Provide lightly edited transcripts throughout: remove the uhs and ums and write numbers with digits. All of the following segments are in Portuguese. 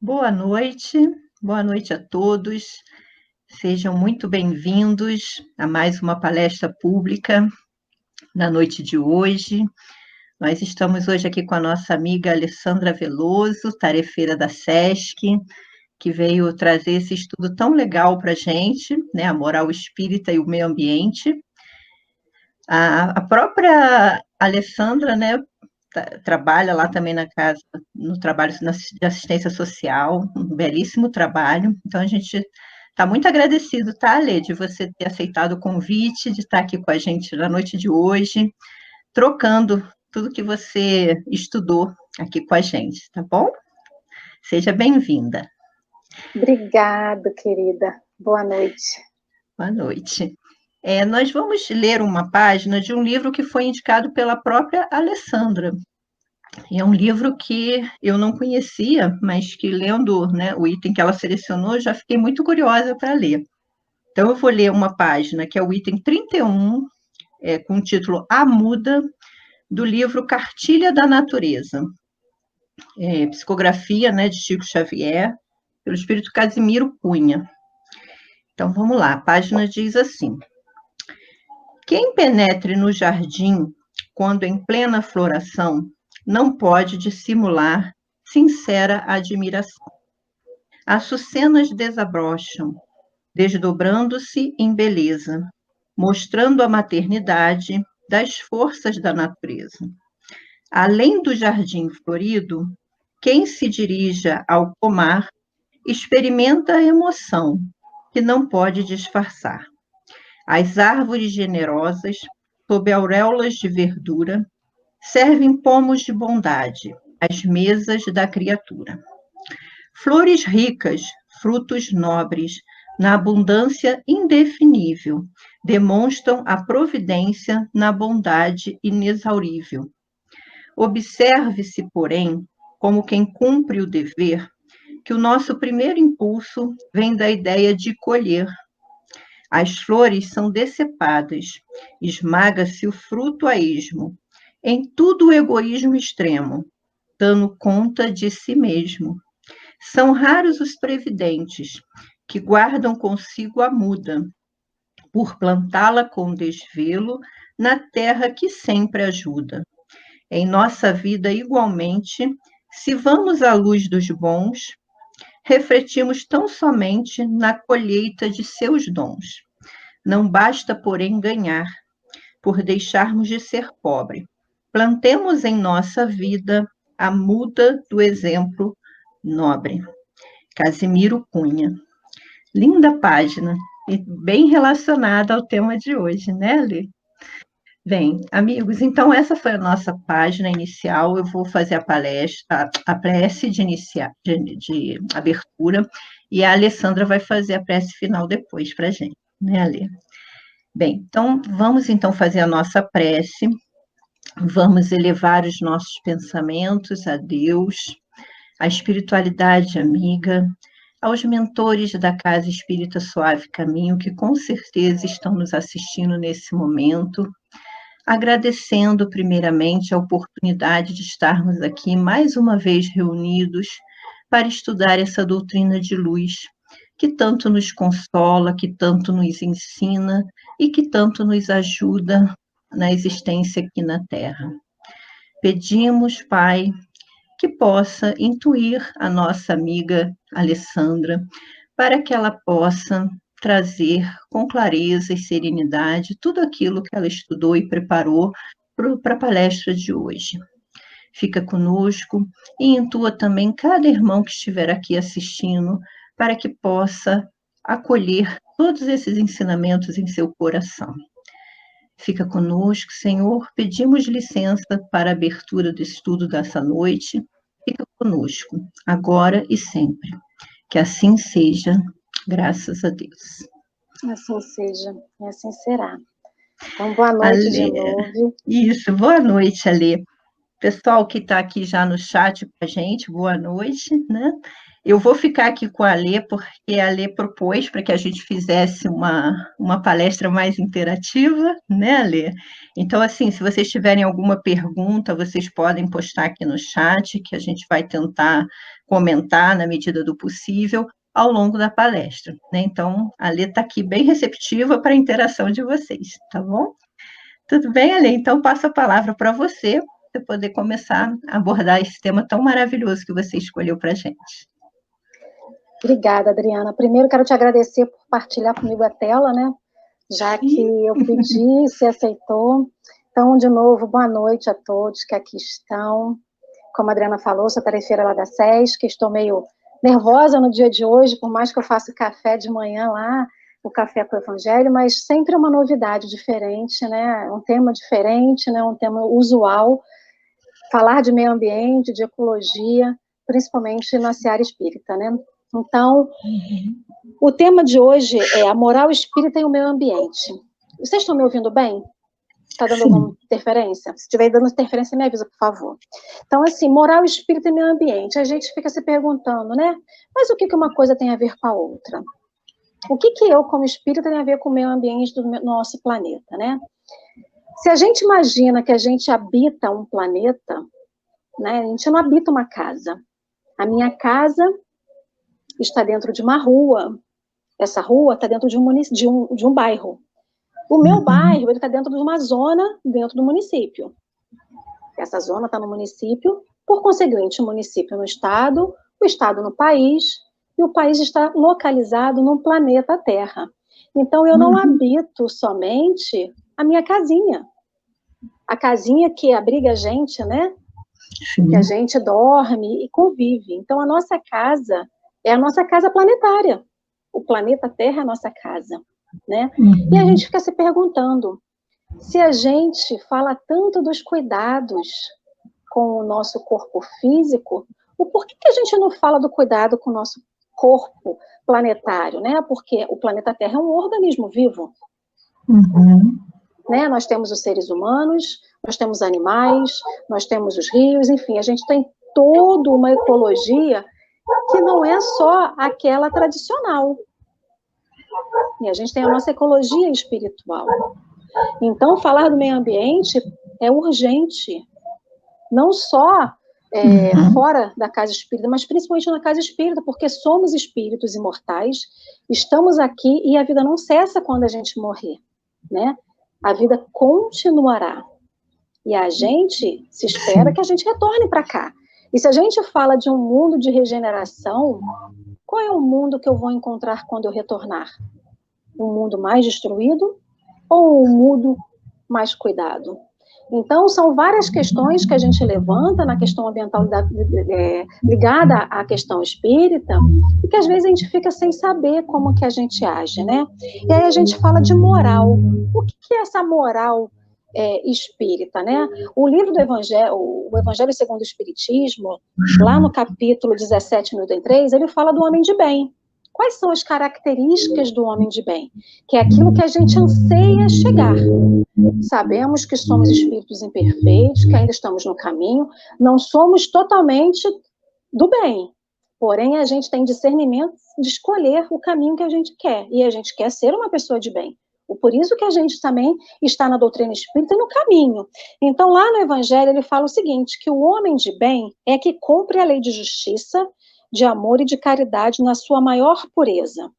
Boa noite a todos. Sejam muito bem-vindos a mais uma palestra pública na noite de hoje. Nós estamos hoje aqui com a nossa amiga Alessandra Veloso, tarefeira da SESC, que veio trazer esse estudo tão legal para a gente, né, a moral espírita e o meio ambiente. A própria Alessandra, né, trabalha lá também na casa, no trabalho de assistência social, um belíssimo trabalho. Então, a gente está muito agradecido, tá, Ale, de você ter aceitado o convite, de estar aqui com a gente na noite de hoje, trocando tudo que você estudou aqui com a gente, tá bom? Seja bem-vinda. Obrigada, querida. Boa noite. Boa noite. Nós vamos ler uma página de um livro que foi indicado pela própria Alessandra. É um livro que eu não conhecia, mas que lendo, né, o item que ela selecionou, já fiquei muito curiosa para ler. Então, eu vou ler uma página que é o item 31, com o título A Muda, do livro Cartilha da Natureza. Psicografia, né, de Chico Xavier, pelo espírito Casimiro Cunha. Então, vamos lá, a página diz assim: quem penetre no jardim quando em plena floração não pode dissimular sincera admiração. Açucenas desabrocham, desdobrando-se em beleza, mostrando a maternidade das forças da natureza. Além do jardim florido, quem se dirija ao pomar experimenta a emoção que não pode disfarçar. As árvores generosas, sob auréolas de verdura, servem pomos de bondade às mesas da criatura. Flores ricas, frutos nobres, na abundância indefinível, demonstram a providência na bondade inexaurível. Observe-se, porém, como quem cumpre o dever, que o nosso primeiro impulso vem da ideia de colher. As flores são decepadas, esmaga-se o fruto a esmo, em tudo o egoísmo extremo, dando conta de si mesmo. São raros os previdentes que guardam consigo a muda, por plantá-la com desvelo na terra que sempre ajuda. Em nossa vida, igualmente, se vamos à luz dos bons, refletimos tão somente na colheita de seus dons. Não basta, porém, ganhar, por deixarmos de ser pobre. Plantemos em nossa vida a muda do exemplo nobre. Casimiro Cunha. Linda página, e bem relacionada ao tema de hoje, né, Lê? Bem, amigos, então essa foi a nossa página inicial. Eu vou fazer a palestra, a prece de abertura, e a Alessandra vai fazer a prece final depois para a gente, né, Alê? Bem, então vamos então fazer a nossa prece, vamos elevar os nossos pensamentos a Deus, à espiritualidade amiga, aos mentores da Casa Espírita Suave Caminho, que com certeza estão nos assistindo nesse momento, agradecendo primeiramente a oportunidade de estarmos aqui mais uma vez reunidos para estudar essa doutrina de luz, que tanto nos consola, que tanto nos ensina e que tanto nos ajuda na existência aqui na Terra. Pedimos, Pai, que possa intuir a nossa amiga Alessandra, para que ela possa trazer com clareza e serenidade tudo aquilo que ela estudou e preparou para a palestra de hoje. Fica conosco e intua também cada irmão que estiver aqui assistindo, para que possa acolher todos esses ensinamentos em seu coração. Fica conosco, Senhor, pedimos licença para a abertura do estudo dessa noite. Fica conosco, agora e sempre. Que assim seja, graças a Deus. Assim seja, e assim será. Então, boa noite de novo. Isso, boa noite, Alê. Pessoal que está aqui já no chat com a gente, boa noite, né? Eu vou ficar aqui com a Lê, porque a Lê propôs para que a gente fizesse uma palestra mais interativa, né, Lê? Então, assim, se vocês tiverem alguma pergunta, vocês podem postar aqui no chat, que a gente vai tentar comentar na medida do possível ao longo da palestra, né? Então, a Lê está aqui bem receptiva para a interação de vocês, tá bom? Tudo bem, Ale? Então, passo a palavra para você poder começar a abordar esse tema tão maravilhoso que você escolheu para a gente. Obrigada, Adriana. Primeiro, quero te agradecer por partilhar comigo a tela, né? Já que eu pedi, você aceitou. Então, de novo, boa noite a todos que aqui estão. Como a Adriana falou, sou tarefeira lá da SES, que estou meio nervosa no dia de hoje, por mais que eu faça café de manhã lá, o café com o Evangelho, mas sempre uma novidade diferente, né? Um tema diferente, né? Um tema usual. Falar de meio ambiente, de ecologia, principalmente na seara espírita, né? Então, o tema de hoje é a moral espírita e o meio ambiente. Vocês estão me ouvindo bem? Está dando alguma interferência? Se estiver dando interferência, me avisa, por favor. Então, assim, moral espírita e meio ambiente. A gente fica se perguntando, né? Mas o que uma coisa tem a ver com a outra? O que eu, como espírita, tem a ver com o meio ambiente do nosso planeta, né? Se a gente imagina que a gente habita um planeta, né? A gente não habita uma casa. A minha casa está dentro de uma rua. Essa rua está dentro de um bairro. O meu bairro está dentro de uma zona dentro do município. Essa zona está no município, por conseguinte, o município no estado, o estado no país, e o país está localizado no planeta Terra. Então, eu não habito somente a minha casinha. A casinha que abriga a gente, né? Sim. Que a gente dorme e convive. Então, a nossa casa é a nossa casa planetária. O planeta Terra é a nossa casa, né? E a gente fica se perguntando, se a gente fala tanto dos cuidados com o nosso corpo físico, o porquê que a gente não fala do cuidado com o nosso corpo planetário, né? Porque o planeta Terra é um organismo vivo. Né? Nós temos os seres humanos, nós temos animais, nós temos os rios, enfim, a gente tem toda uma ecologia que não é só aquela tradicional. E a gente tem a nossa ecologia espiritual. Então, falar do meio ambiente é urgente. Não só fora da casa espírita, mas principalmente na casa espírita, porque somos espíritos imortais, estamos aqui e a vida não cessa quando a gente morrer, né? A vida continuará. E a gente se espera que a gente retorne para cá. E se a gente fala de um mundo de regeneração, qual é o mundo que eu vou encontrar quando eu retornar? Um mundo mais destruído ou um mundo mais cuidado? Então, são várias questões que a gente levanta na questão ambiental ligada à questão espírita, e que às vezes a gente fica sem saber como que a gente age, né? E aí a gente fala de moral. O que é essa moral espírita, né? O livro do Evangelho, o Evangelho segundo o Espiritismo, lá no capítulo 17, no item 3, ele fala do homem de bem. Quais são as características do homem de bem? Que é aquilo que a gente anseia chegar. Sabemos que somos espíritos imperfeitos, que ainda estamos no caminho, não somos totalmente do bem, porém a gente tem discernimento de escolher o caminho que a gente quer, e a gente quer ser uma pessoa de bem. Por isso que a gente também está na doutrina espírita e no caminho. Então, lá no Evangelho, ele fala o seguinte, que o homem de bem é que cumpre a lei de justiça, de amor e de caridade na sua maior pureza.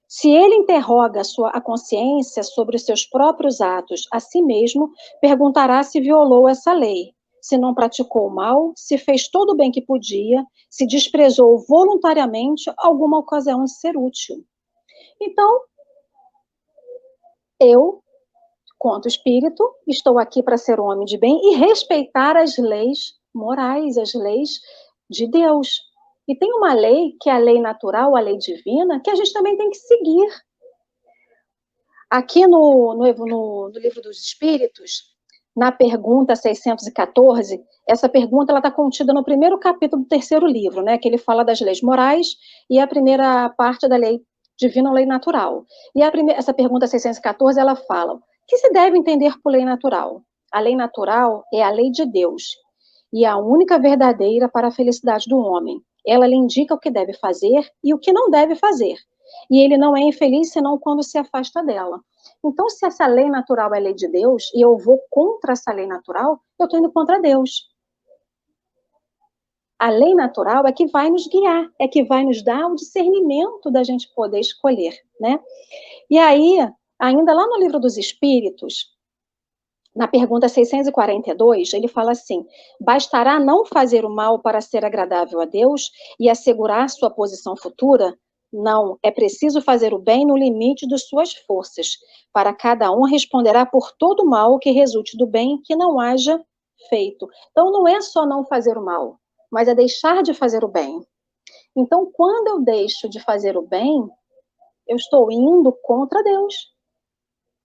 Se ele interroga a consciência sobre os seus próprios atos a si mesmo, perguntará se violou essa lei, se não praticou o mal, se fez todo o bem que podia, se desprezou voluntariamente alguma ocasião de ser útil. Então, eu, quanto espírito, estou aqui para ser um homem de bem e respeitar as leis morais, as leis de Deus. E tem uma lei, que é a lei natural, a lei divina, que a gente também tem que seguir. Aqui no Livro dos Espíritos, na pergunta 614, essa pergunta está contida no primeiro capítulo do terceiro livro, né, que ele fala das leis morais, e a primeira parte da lei divina, a lei natural. E essa pergunta 614, ela fala, o que se deve entender por lei natural? A lei natural é a lei de Deus, e a única verdadeira para a felicidade do homem. Ela lhe indica o que deve fazer e o que não deve fazer. E ele não é infeliz senão quando se afasta dela. Então, se essa lei natural é lei de Deus e eu vou contra essa lei natural, eu estou indo contra Deus. A lei natural é que vai nos guiar, é que vai nos dar o discernimento da gente poder escolher, né? E aí, ainda lá no Livro dos Espíritos, na pergunta 642, ele fala assim: bastará não fazer o mal para ser agradável a Deus e assegurar sua posição futura? Não, é preciso fazer o bem no limite de suas forças. Para cada um responderá por todo o mal que resulte do bem que não haja feito. Então, não é só não fazer o mal, mas é deixar de fazer o bem. Então, quando eu deixo de fazer o bem, eu estou indo contra Deus.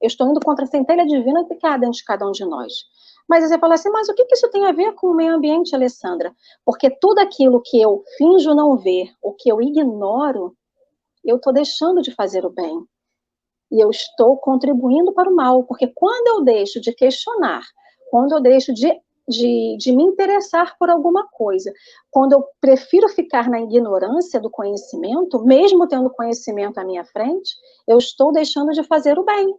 Eu estou indo contra a centelha divina que há dentro de cada um de nós. Mas você fala assim, mas o que isso tem a ver com o meio ambiente, Alessandra? Porque tudo aquilo que eu finjo não ver, o que eu ignoro, eu estou deixando de fazer o bem. E eu estou contribuindo para o mal. Porque quando eu deixo de questionar, quando eu deixo de me interessar por alguma coisa, quando eu prefiro ficar na ignorância do conhecimento, mesmo tendo conhecimento à minha frente, eu estou deixando de fazer o bem.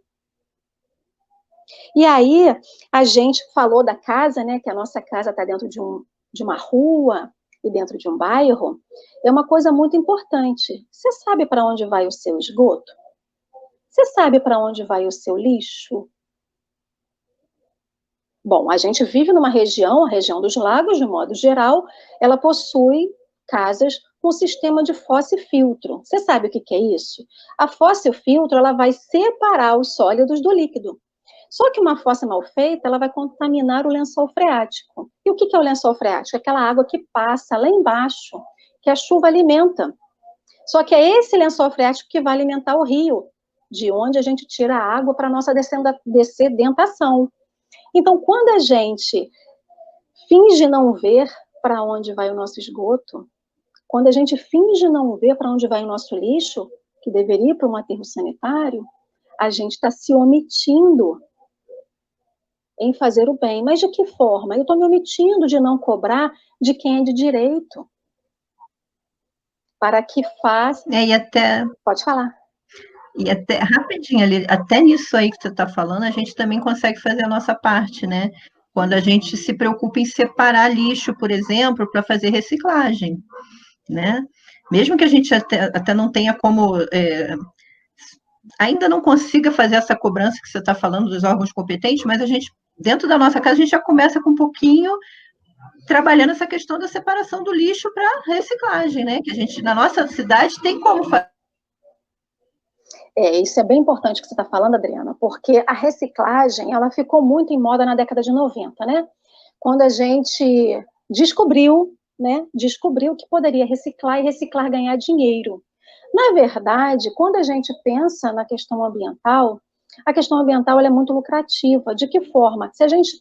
E aí, a gente falou da casa, né, que a nossa casa está dentro de uma rua e dentro de um bairro, é uma coisa muito importante. Você sabe para onde vai o seu esgoto? Você sabe para onde vai o seu lixo? Bom, a gente vive numa região, a região dos lagos, de modo geral, ela possui casas com sistema de fossa e filtro. Você sabe o que é isso? A fossa e o filtro, ela vai separar os sólidos do líquido. Só que uma fossa mal feita, ela vai contaminar o lençol freático. E o que é o lençol freático? Aquela água que passa lá embaixo, que a chuva alimenta. Só que é esse lençol freático que vai alimentar o rio, de onde a gente tira a água para a nossa dessedentação. Então, quando a gente finge não ver para onde vai o nosso esgoto, quando a gente finge não ver para onde vai o nosso lixo, que deveria ir para um aterro sanitário, a gente está se omitindo em fazer o bem. Mas de que forma? Eu estou me omitindo de não cobrar de quem é de direito. Para que faça... E até... Pode falar. E até, rapidinho ali, até nisso aí que você está falando, a gente também consegue fazer a nossa parte, né? Quando a gente se preocupa em separar lixo, por exemplo, para fazer reciclagem, né? Mesmo que a gente até não tenha como... ainda não consiga fazer essa cobrança que você está falando dos órgãos competentes, mas a gente, dentro da nossa casa, a gente já começa com um pouquinho trabalhando essa questão da separação do lixo para reciclagem, né? Que a gente, na nossa cidade, tem como fazer. Isso é bem importante que você está falando, Adriana, porque a reciclagem, ela ficou muito em moda na década de 90, né? Quando a gente descobriu que poderia reciclar e reciclar ganhar dinheiro. Na verdade, quando a gente pensa na questão ambiental, a questão ambiental ela é muito lucrativa. De que forma? Se a gente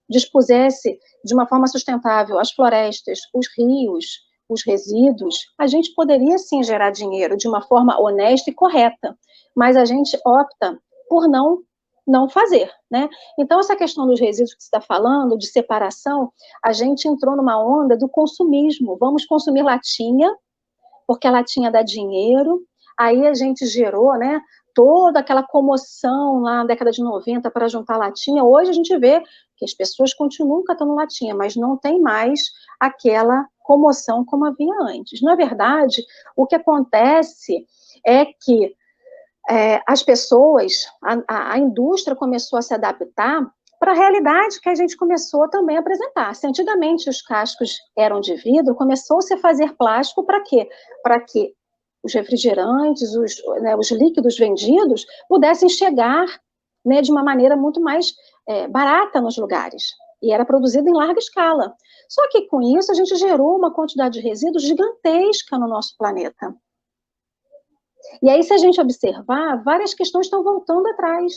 dispusesse de uma forma sustentável as florestas, os rios, os resíduos, a gente poderia sim gerar dinheiro de uma forma honesta e correta, mas a gente opta por não fazer, né? Então, essa questão dos resíduos que você está falando, de separação, a gente entrou numa onda do consumismo. Vamos consumir latinha, porque a latinha dá dinheiro. Aí a gente gerou, né, toda aquela comoção lá na década de 90 para juntar latinha. Hoje a gente vê que as pessoas continuam catando latinha, mas não tem mais aquela comoção como havia antes. Na verdade, o que acontece é que as pessoas, a indústria começou a se adaptar para a realidade que a gente começou também a apresentar. Se antigamente os cascos eram de vidro, começou-se a fazer plástico para quê? Para que os refrigerantes, os líquidos vendidos pudessem chegar, né, de uma maneira muito mais barata nos lugares. E era produzido em larga escala. Só que com isso a gente gerou uma quantidade de resíduos gigantesca no nosso planeta. E aí, se a gente observar, várias questões estão voltando atrás,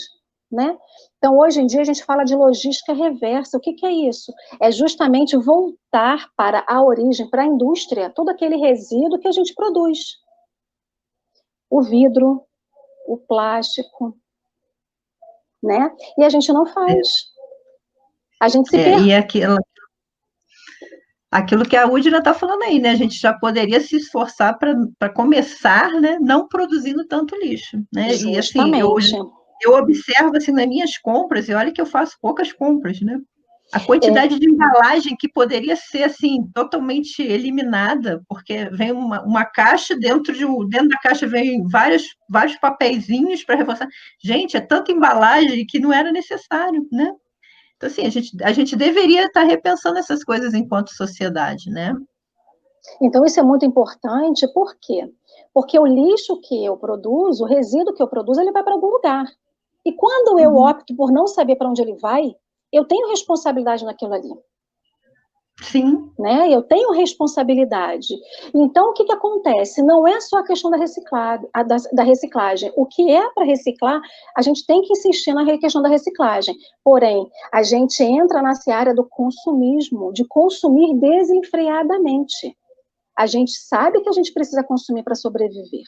né? Então, hoje em dia, a gente fala de logística reversa. O que é isso? É justamente voltar para a origem, para a indústria, todo aquele resíduo que a gente produz. O vidro, o plástico, né? E a gente não faz. A gente se E aquilo que a Udina está falando aí, né? A gente já poderia se esforçar para começar, né? Não produzindo tanto lixo, né? E assim, Justamente. eu observo assim nas minhas compras, e olha que eu faço poucas compras, né? A É, quantidade de embalagem que poderia ser assim totalmente eliminada, porque vem uma caixa dentro da caixa vem vários papeizinhos para reforçar. Gente, é tanta embalagem que não era necessário, né? Então, assim, a gente deveria estar repensando essas coisas enquanto sociedade, né? então, isso é muito importante, por quê? Porque o lixo que eu produzo, o resíduo que eu produzo, ele vai para algum lugar. E quando eu Uhum. opto por não saber para onde ele vai, eu tenho responsabilidade naquilo ali. Sim. Né? Eu tenho responsabilidade. Então, o que, que acontece? Não é só a questão da reciclagem. O que é para reciclar, a gente tem que insistir na questão da reciclagem. Porém, a gente entra na seara do consumismo, de consumir desenfreadamente. A gente sabe que a gente precisa consumir para sobreviver.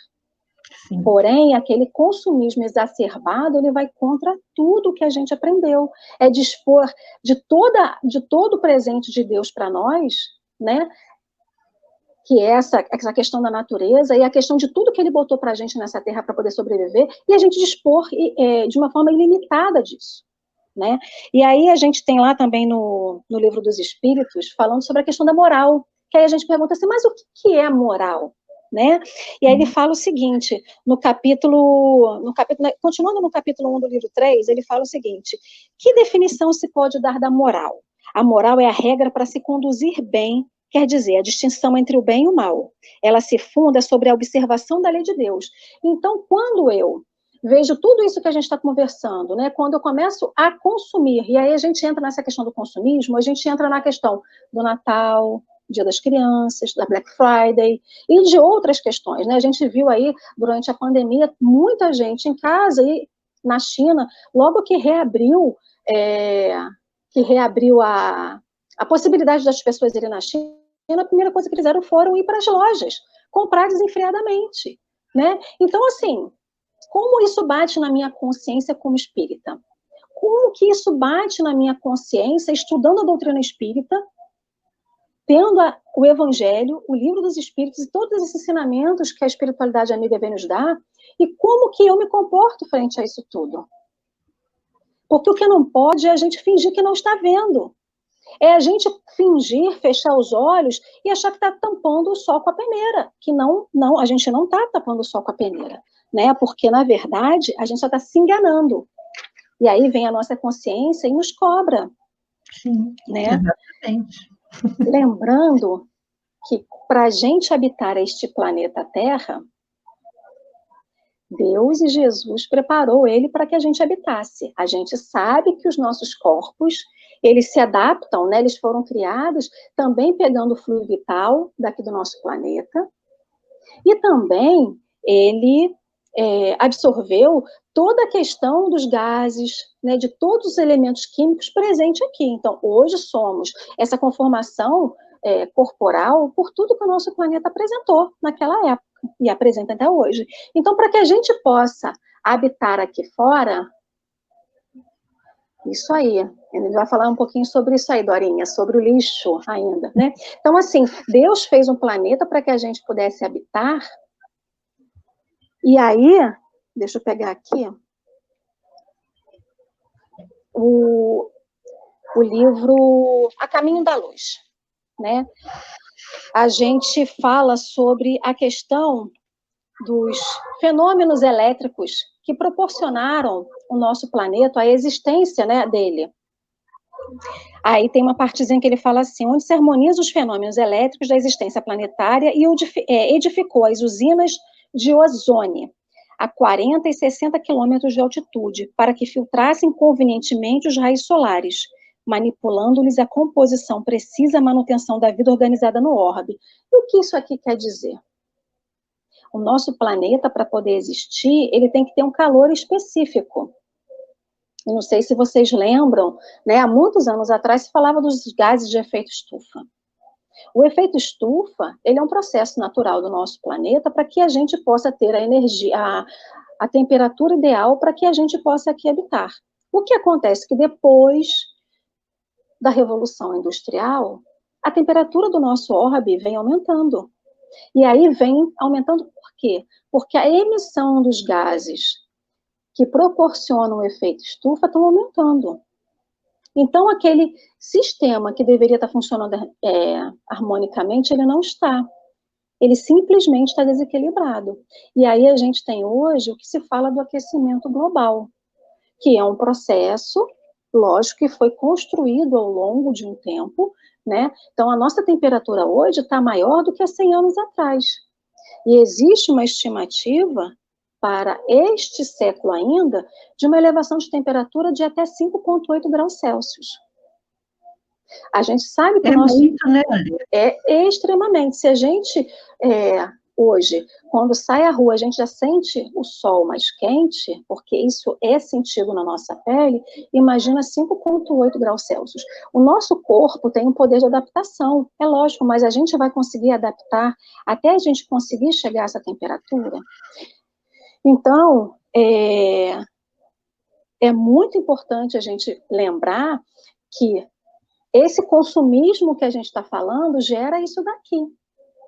Sim. Porém, aquele consumismo exacerbado, ele vai contra tudo que a gente aprendeu. É dispor de todo o presente de Deus para nós, né? Que é essa questão da natureza e a questão de tudo que ele botou para a gente nessa terra para poder sobreviver, e a gente dispor de uma forma ilimitada disso. Né? E aí a gente tem lá também no Livro dos Espíritos, falando sobre a questão da moral, que aí a gente pergunta assim, mas o que é moral? Né? E aí ele fala o seguinte, continuando no capítulo 1 do livro 3, ele fala o seguinte, que definição se pode dar da moral? A moral é a regra para se conduzir bem, quer dizer, a distinção entre o bem e o mal. Ela se funda sobre a observação da lei de Deus. Então, quando eu vejo tudo isso que a gente está conversando, né? Quando eu começo a consumir, e aí a gente entra nessa questão do consumismo, a gente entra na questão do Natal, Dia das Crianças, da Black Friday e de outras questões, né? A gente viu aí durante a pandemia muita gente em casa e na China, logo que reabriu, a possibilidade das pessoas irem na China, a primeira coisa que eles fizeram foram ir para as lojas, comprar desenfreadamente, né? Então, assim, como isso bate na minha consciência como espírita? Como que isso bate na minha consciência estudando a doutrina espírita, tendo o Evangelho, o Livro dos Espíritos e todos esses ensinamentos que a espiritualidade amiga vem nos dar, e como que eu me comporto frente a isso tudo? Porque o que não pode é a gente fingir que não está vendo. É a gente fingir, fechar os olhos e achar que está tampando o sol com a peneira, que não, a gente não está tapando o sol com a peneira, né? Porque, na verdade, a gente só está se enganando. E aí vem a nossa consciência e nos cobra. Sim, né? Exatamente. Lembrando que para a gente habitar este planeta Terra, Deus e Jesus preparou ele para que a gente habitasse. A gente sabe que os nossos corpos, eles se adaptam, né? Eles foram criados também pegando o fluido vital daqui do nosso planeta. E também ele absorveu toda a questão dos gases, né, de todos os elementos químicos presentes aqui. Então, hoje somos essa conformação corporal por tudo que o nosso planeta apresentou naquela época e apresenta até hoje. Então, para que a gente possa habitar aqui fora, isso aí, ele vai falar um pouquinho sobre isso aí, Dorinha, sobre o lixo ainda, né? Então, assim, Deus fez um planeta para que a gente pudesse habitar, e aí, deixa eu pegar aqui, o livro A Caminho da Luz, né? A gente fala sobre a questão dos fenômenos elétricos que proporcionaram o nosso planeta, a existência, né, dele. Aí tem uma partezinha que ele fala assim, onde se harmoniza os fenômenos elétricos da existência planetária e edificou as usinas de ozônio a 40 e 60 quilômetros de altitude, para que filtrassem convenientemente os raios solares, manipulando-lhes a composição precisa, a manutenção da vida organizada no orbe. E o que isso aqui quer dizer? O nosso planeta, para poder existir, ele tem que ter um calor específico. Eu não sei se vocês lembram, né, há muitos anos atrás se falava dos gases de efeito estufa. O efeito estufa, ele é um processo natural do nosso planeta para que a gente possa ter a energia, a temperatura ideal para que a gente possa aqui habitar. O que acontece que depois da Revolução Industrial, a temperatura do nosso orbe vem aumentando. E aí vem aumentando por quê? Porque a emissão dos gases que proporcionam o efeito estufa estão aumentando. Então, aquele sistema que deveria estar funcionando harmonicamente, ele não está. Ele simplesmente está desequilibrado. E aí a gente tem hoje o que se fala do aquecimento global, que é um processo, lógico, que foi construído ao longo de um tempo, né? Então, a nossa temperatura hoje está maior do que há 100 anos atrás. E existe uma estimativa para este século ainda de uma elevação de temperatura de até 5,8 graus Celsius. A gente sabe que o nosso... muito, né? É extremamente. Se a gente, hoje, quando sai à rua, a gente já sente o sol mais quente, porque isso é sentido na nossa pele, imagina 5,8 graus Celsius. O nosso corpo tem um poder de adaptação, é lógico, mas a gente vai conseguir adaptar até a gente conseguir chegar a essa temperatura? Então, é muito importante a gente lembrar que esse consumismo que a gente está falando gera isso daqui.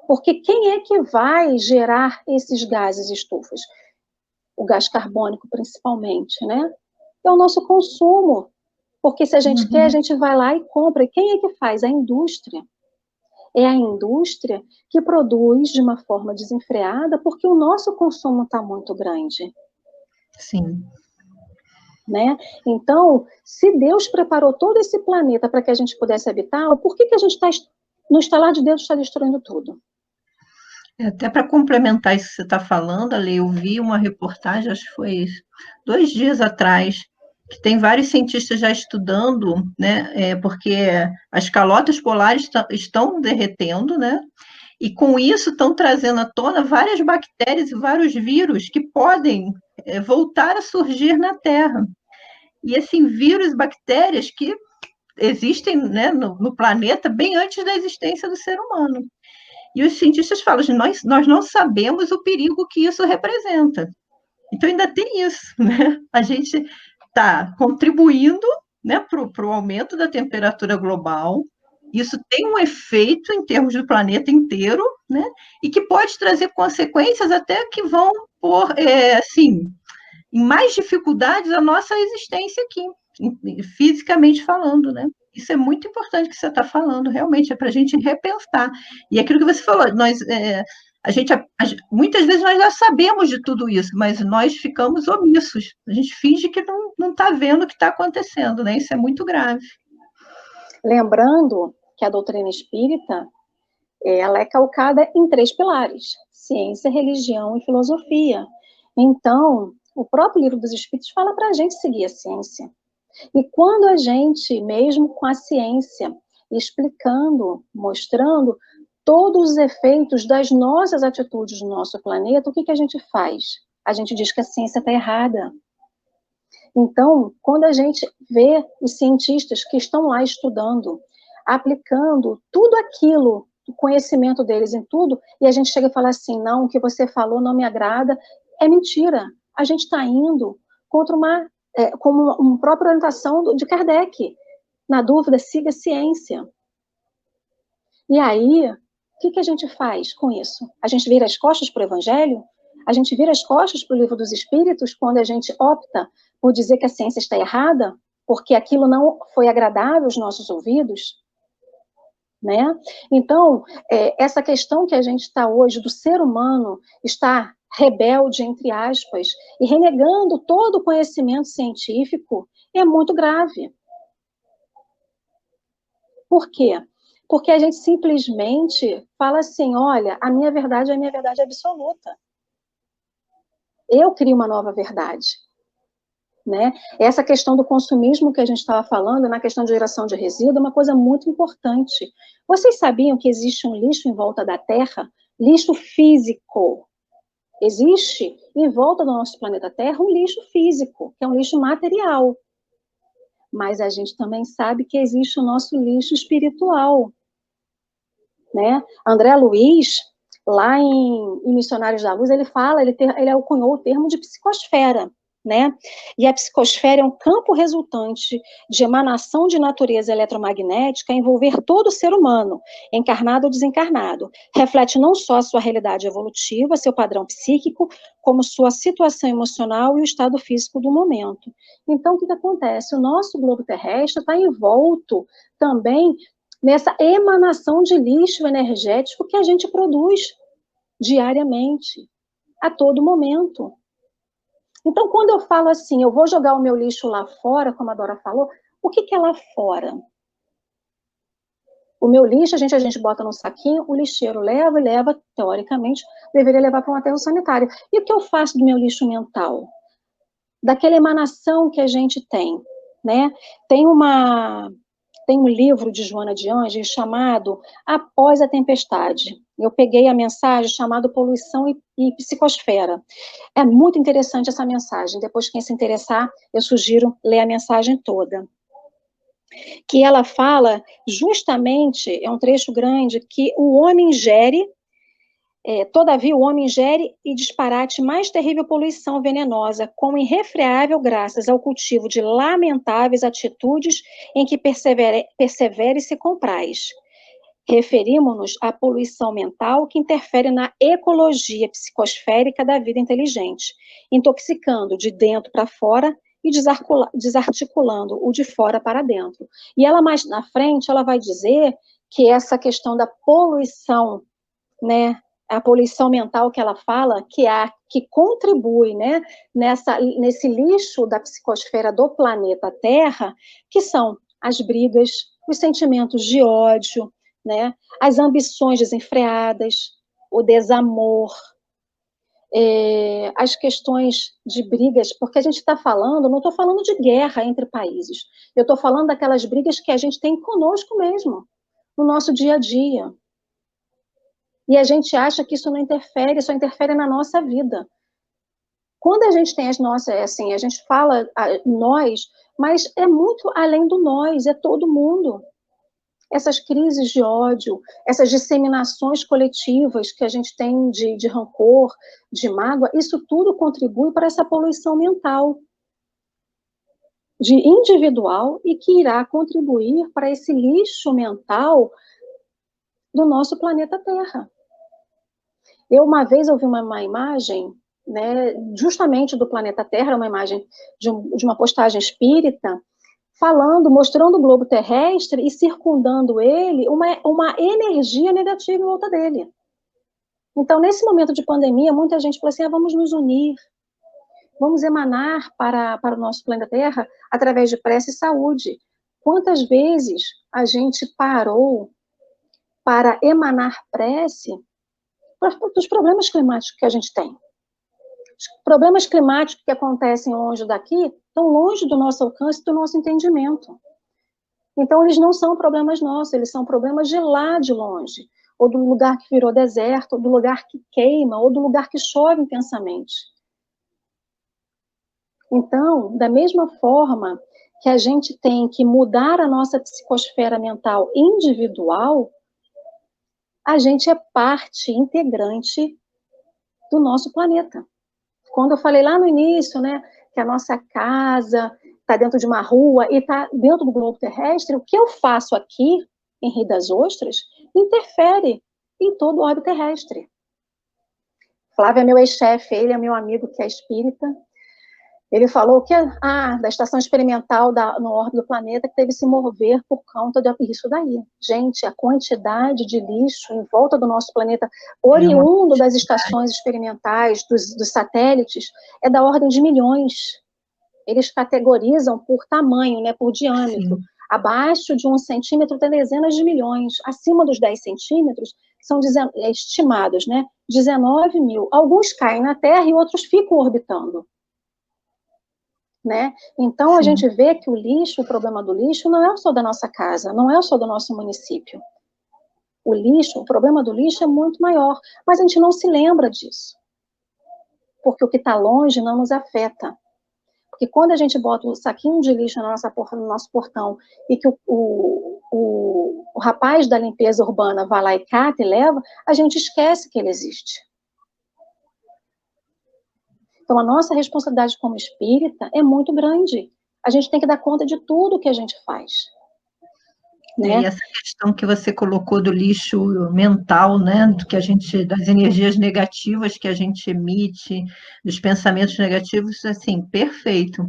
Porque quem é que vai gerar esses gases estufas? O gás carbônico, principalmente, né? É o nosso consumo. Porque se a gente quer, a gente vai lá e compra. E quem é que faz? A indústria. É a indústria que produz de uma forma desenfreada, porque o nosso consumo está muito grande. Sim. Né? Então, se Deus preparou todo esse planeta para que a gente pudesse habitar, por que a gente está, no estalar de Deus, está destruindo tudo? Até para complementar isso que você está falando, Ale, eu vi uma reportagem, acho que foi 2 dias atrás, que tem vários cientistas já estudando, né, porque as calotas polares estão derretendo, né, e com isso estão trazendo à tona várias bactérias e vários vírus que podem voltar a surgir na Terra. E, assim, vírus e bactérias que existem, né, no planeta bem antes da existência do ser humano. E os cientistas falam, nós não sabemos o perigo que isso representa. Então, ainda tem isso, né? A gente está contribuindo, né, para o aumento da temperatura global. Isso tem um efeito em termos do planeta inteiro, né? E que pode trazer consequências até que vão pôr, assim, em mais dificuldades a nossa existência aqui, fisicamente falando, né? Isso é muito importante que você está falando, realmente, é para a gente repensar. E aquilo que você falou, muitas vezes nós já sabemos de tudo isso, mas nós ficamos omissos. A gente finge que não está vendo o que está acontecendo, né? Isso é muito grave. Lembrando que a doutrina espírita, ela é calcada em 3 pilares: ciência, religião e filosofia. Então, o próprio Livro dos Espíritos fala para a gente seguir a ciência. E quando a gente, mesmo com a ciência, explicando, mostrando todos os efeitos das nossas atitudes no nosso planeta, o que a gente faz? A gente diz que a ciência está errada. Então, quando a gente vê os cientistas que estão lá estudando, aplicando tudo aquilo, o conhecimento deles em tudo, e a gente chega e fala assim, não, o que você falou não me agrada, é mentira. A gente está indo contra como uma própria orientação de Kardec. Na dúvida, siga a ciência. E aí, o que a gente faz com isso? A gente vira as costas para o Evangelho? A gente vira as costas para o Livro dos Espíritos quando a gente opta por dizer que a ciência está errada, porque aquilo não foi agradável aos nossos ouvidos? Né? Então, essa questão que a gente está hoje do ser humano estar rebelde, entre aspas, e renegando todo o conhecimento científico, é muito grave. Por quê? Porque a gente simplesmente fala assim, olha, a minha verdade é a minha verdade absoluta. Eu crio uma nova verdade. Né? Essa questão do consumismo que a gente estava falando, na questão de geração de resíduo, é uma coisa muito importante. Vocês sabiam que existe um lixo em volta da Terra? Lixo físico. Existe em volta do nosso planeta Terra um lixo físico, que é um lixo material. Mas a gente também sabe que existe o nosso lixo espiritual. Né? André Luiz, lá em Missionários da Luz, ele fala, ele alcunhou o termo de psicosfera. né? E a psicosfera é um campo resultante de emanação de natureza eletromagnética a envolver todo o ser humano, encarnado ou desencarnado. Reflete não só a sua realidade evolutiva, seu padrão psíquico, como sua situação emocional e o estado físico do momento. Então, o que acontece? O nosso globo terrestre está envolto também nessa emanação de lixo energético que a gente produz diariamente, a todo momento. Então, quando eu falo assim, eu vou jogar o meu lixo lá fora, como a Dora falou, o que é lá fora? O meu lixo, a gente bota no saquinho, o lixeiro leva e leva, teoricamente, deveria levar para um aterro sanitário. E o que eu faço do meu lixo mental? Daquela emanação que a gente tem, né? Tem um livro de Joana de Ângeles chamado Após a Tempestade. Eu peguei a mensagem chamada Poluição e Psicosfera. É muito interessante essa mensagem. Depois, quem se interessar, eu sugiro ler a mensagem toda. Que ela fala justamente, é um trecho grande, que o homem gere, todavia o homem gere e disparate mais terrível poluição venenosa, como irrefreável graças ao cultivo de lamentáveis atitudes em que persevere e se compraz. Referimos-nos à poluição mental que interfere na ecologia psicosférica da vida inteligente, intoxicando de dentro para fora e desarticulando o de fora para dentro. E ela mais na frente, ela vai dizer que essa questão da poluição, né, a poluição mental que ela fala, que é a que contribui, né, nesse lixo da psicosfera do planeta Terra, que são as brigas, os sentimentos de ódio, né, as ambições desenfreadas, o desamor, as questões de brigas, porque a gente está falando, não estou falando de guerra entre países, eu estou falando daquelas brigas que a gente tem conosco mesmo, no nosso dia a dia. E a gente acha que isso não interfere, só interfere na nossa vida. Quando a gente tem as nossas, assim, a gente fala nós, mas é muito além do nós, é todo mundo. Essas crises de ódio, essas disseminações coletivas que a gente tem de rancor, de mágoa, isso tudo contribui para essa poluição mental, de individual, e que irá contribuir para esse lixo mental do nosso planeta Terra. Eu, uma vez, ouvi uma imagem, né, justamente do planeta Terra, uma imagem de uma postagem espírita, mostrando o globo terrestre e circundando ele uma energia negativa em volta dele. Então, nesse momento de pandemia, muita gente falou assim, vamos nos unir, vamos emanar para o nosso planeta Terra através de prece e saúde. Quantas vezes a gente parou para emanar prece dos problemas climáticos que a gente tem? Os problemas climáticos que acontecem longe daqui estão longe do nosso alcance, do nosso entendimento. Então, eles não são problemas nossos, eles são problemas de lá de longe, ou do lugar que virou deserto, ou do lugar que queima, ou do lugar que chove intensamente. Então, da mesma forma que a gente tem que mudar a nossa psicosfera mental individual, a gente é parte integrante do nosso planeta. Quando eu falei lá no início, né, que a nossa casa está dentro de uma rua e está dentro do globo terrestre, o que eu faço aqui, em Rio das Ostras, interfere em todo o orbe terrestre. Flávio é meu ex-chefe, ele é meu amigo que é espírita. Ele falou que da estação experimental no orbe do planeta que teve que se mover por conta disso daí. Gente, a quantidade de lixo em volta do nosso planeta, oriundo das estações experimentais, dos satélites, é da ordem de milhões. Eles categorizam por tamanho, né, por diâmetro. Sim. Abaixo de 1 centímetro tem dezenas de milhões. Acima dos 10 centímetros são estimados, né, 19 mil. Alguns caem na Terra e outros ficam orbitando. Né? Então, Sim. A gente vê que o problema do lixo não é só da nossa casa, não é só do nosso município. O problema do lixo é muito maior, mas a gente não se lembra disso. Porque o que está longe não nos afeta. Porque quando a gente bota um saquinho de lixo no nosso portão e que o rapaz da limpeza urbana vai lá e cata e leva, a gente esquece que ele existe. Então, a nossa responsabilidade como espírita é muito grande. A gente tem que dar conta de tudo que a gente faz. Né? E essa questão que você colocou do lixo mental, né, do que a gente, das energias negativas que a gente emite, dos pensamentos negativos, assim, perfeito.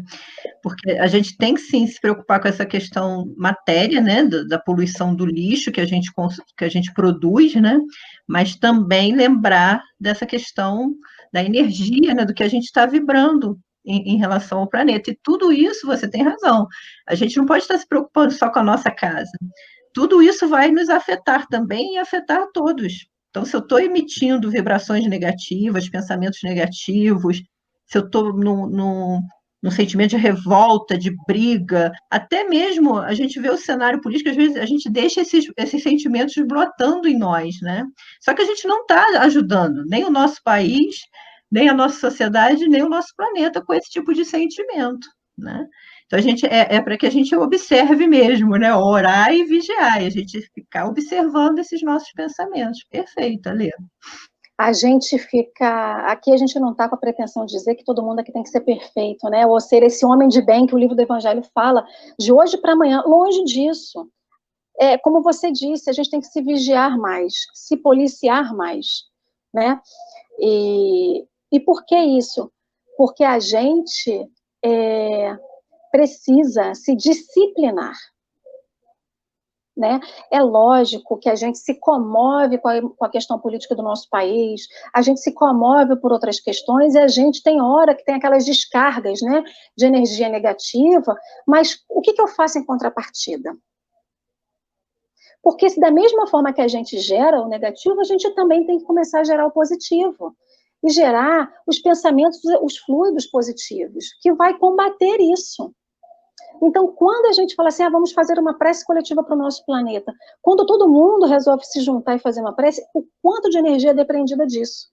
Porque a gente tem que sim se preocupar com essa questão matéria, né, da poluição do lixo que a gente produz, né, mas também lembrar dessa questão da energia, né, do que a gente está vibrando em relação ao planeta. E tudo isso, você tem razão. A gente não pode estar se preocupando só com a nossa casa. Tudo isso vai nos afetar também e afetar a todos. Então, se eu estou emitindo vibrações negativas, pensamentos negativos, se eu estou num sentimento de revolta, de briga, até mesmo a gente vê o cenário político, às vezes a gente deixa esses sentimentos brotando em nós, né? Só que a gente não está ajudando nem o nosso país, nem a nossa sociedade, nem o nosso planeta com esse tipo de sentimento, né? Então, para que a gente observe mesmo, né? Orar e vigiar, e a gente ficar observando esses nossos pensamentos. Perfeito, Alê. A gente fica... Aqui a gente não está com a pretensão de dizer que todo mundo aqui tem que ser perfeito, né? Ou ser esse homem de bem que o livro do Evangelho fala, de hoje para amanhã. Longe disso. Como você disse, a gente tem que se vigiar mais, se policiar mais, né? E por que isso? Porque a gente precisa se disciplinar. Né? É lógico que a gente se comove com a questão política do nosso país, a gente se comove por outras questões e a gente tem hora que tem aquelas descargas, né, de energia negativa, mas o que eu faço em contrapartida? Porque se da mesma forma que a gente gera o negativo, a gente também tem que começar a gerar o positivo. E gerar os pensamentos, os fluidos positivos, que vai combater isso. Então, quando a gente fala assim, vamos fazer uma prece coletiva para o nosso planeta, quando todo mundo resolve se juntar e fazer uma prece, o quanto de energia é dependida disso?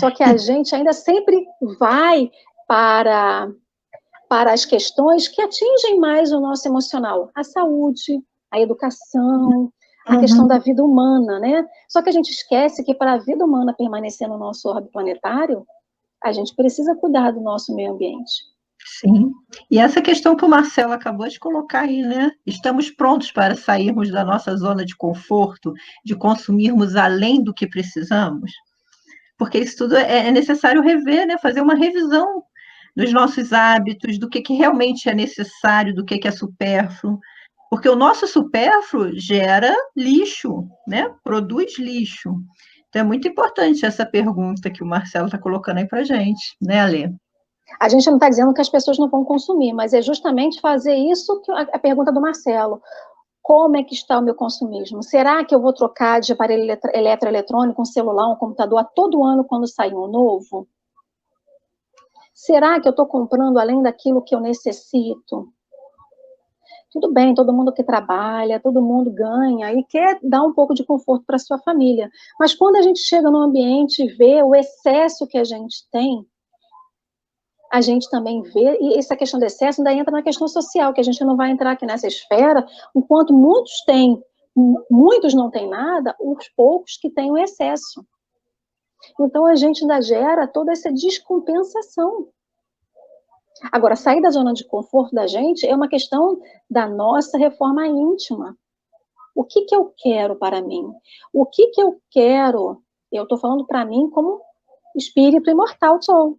Só que a gente ainda sempre vai para as questões que atingem mais o nosso emocional, a saúde, a educação, a questão da vida humana, né? Só que a gente esquece que para a vida humana permanecer no nosso orbe planetário, a gente precisa cuidar do nosso meio ambiente. Sim. E essa questão que o Marcelo acabou de colocar aí, né? Estamos prontos para sairmos da nossa zona de conforto, de consumirmos além do que precisamos? Porque isso tudo é necessário rever, né? Fazer uma revisão dos nossos hábitos, do que realmente é necessário, do que é supérfluo. Porque o nosso supérfluo gera lixo, né? Produz lixo. Então é muito importante essa pergunta que o Marcelo está colocando aí para a gente, né, Alê? A gente não está dizendo que as pessoas não vão consumir, mas é justamente fazer isso que a pergunta do Marcelo. Como é que está o meu consumismo? Será que eu vou trocar de aparelho eletroeletrônico, um celular, um computador a todo ano quando sair um novo? Será que eu estou comprando além daquilo que eu necessito? Tudo bem, todo mundo que trabalha, todo mundo ganha e quer dar um pouco de conforto para a sua família. Mas quando a gente chega no ambiente e vê o excesso que a gente tem, a gente também vê, e essa questão do excesso ainda entra na questão social, que a gente não vai entrar aqui nessa esfera, enquanto muitos têm, muitos não têm nada, os poucos que têm o excesso. Então, a gente ainda gera toda essa descompensação. Agora, sair da zona de conforto da gente é uma questão da nossa reforma íntima. O que eu quero para mim? O que eu quero? Eu estou falando para mim como espírito imortal sou.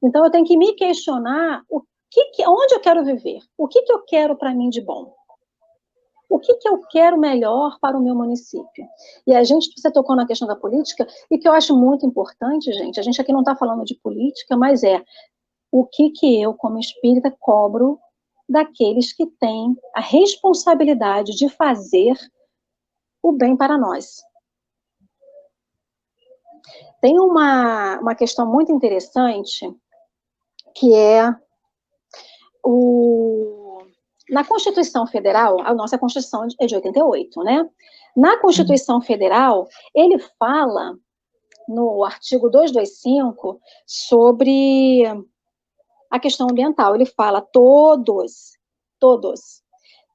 Então, eu tenho que me questionar onde eu quero viver, o que eu quero para mim de bom, o que eu quero melhor para o meu município. E você tocou na questão da política, e que eu acho muito importante, gente, a gente aqui não está falando de política, mas o que eu, como espírita, cobro daqueles que têm a responsabilidade de fazer o bem para nós. Tem uma questão muito interessante, que é na Constituição Federal, a nossa Constituição é de 88, né? Na Constituição Federal, ele fala, no artigo 225, sobre a questão ambiental. Ele fala todos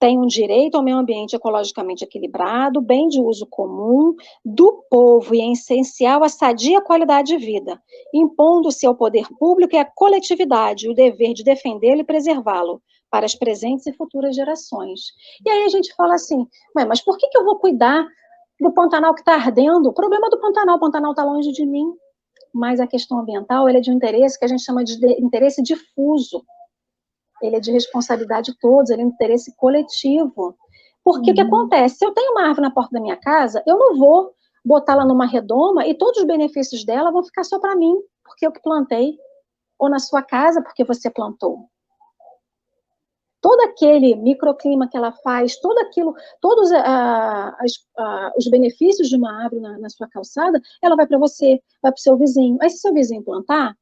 tem um direito ao meio ambiente ecologicamente equilibrado, bem de uso comum, do povo e, em essencial, a sadia qualidade de vida, impondo-se ao poder público e à coletividade o dever de defendê-lo e preservá-lo para as presentes e futuras gerações. E aí a gente fala assim, mas por que eu vou cuidar do Pantanal que está ardendo? O problema do Pantanal, o Pantanal está longe de mim, mas a questão ambiental ela é de um interesse que a gente chama de interesse difuso. Ele é de responsabilidade de todos, ele é um interesse coletivo. Porque o que acontece? Se eu tenho uma árvore na porta da minha casa, eu não vou botá-la numa redoma e todos os benefícios dela vão ficar só para mim, porque eu que plantei, ou na sua casa, porque você plantou. Todo aquele microclima que ela faz, tudo aquilo, todos os benefícios de uma árvore na sua calçada, ela vai para você, vai para o seu vizinho. Aí se seu vizinho plantar,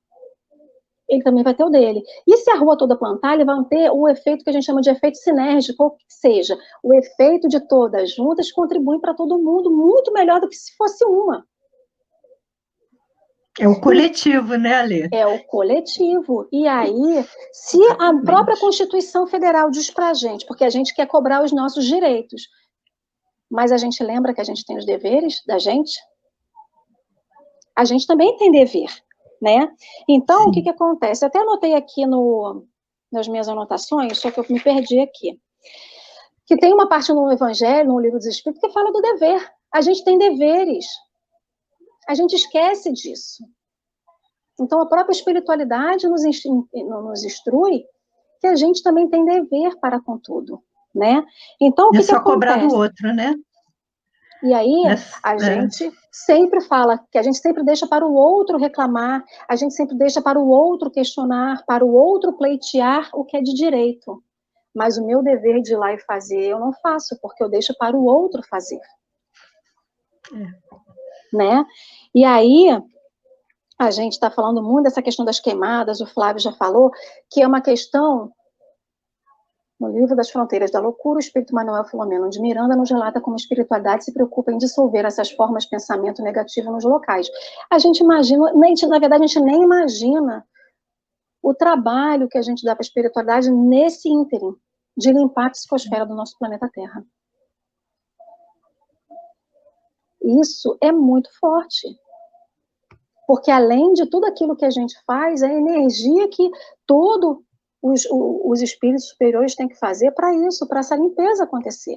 ele também vai ter o dele. E se a rua toda plantar, ele vai ter o efeito que a gente chama de efeito sinérgico, ou que seja, o efeito de todas juntas contribui para todo mundo muito melhor do que se fosse uma. É o coletivo, né, Alê? É o coletivo. E aí, se a própria Constituição Federal diz para a gente, porque a gente quer cobrar os nossos direitos, mas a gente lembra que a gente tem os deveres da gente? A gente também tem dever. Né? Então, sim. O que acontece? Eu até anotei aqui nas minhas anotações, só que eu me perdi aqui. Que tem uma parte no Evangelho, no Livro dos Espíritos, que fala do dever. A gente tem deveres. A gente esquece disso. Então, a própria espiritualidade nos instrui que a gente também tem dever para com tudo. Né? Então, o que só cobrar do outro, né? E aí, a gente sempre fala que a gente sempre deixa para o outro reclamar, a gente sempre deixa para o outro questionar, para o outro pleitear o que é de direito. Mas o meu dever de ir lá e fazer, eu não faço, porque eu deixo para o outro fazer. Né? E aí, a gente está falando muito dessa questão das queimadas, o Flávio já falou, que é uma questão... No livro Das Fronteiras da Loucura, o espírito Manuel Filomeno de Miranda nos relata como a espiritualidade se preocupa em dissolver essas formas de pensamento negativo nos locais. A gente imagina, na verdade, a gente nem imagina o trabalho que a gente dá para a espiritualidade nesse ínterim de limpar a psicosfera do nosso planeta Terra. Isso é muito forte. Porque além de tudo aquilo que a gente faz, é a energia que todo os espíritos superiores têm que fazer para isso, para essa limpeza acontecer.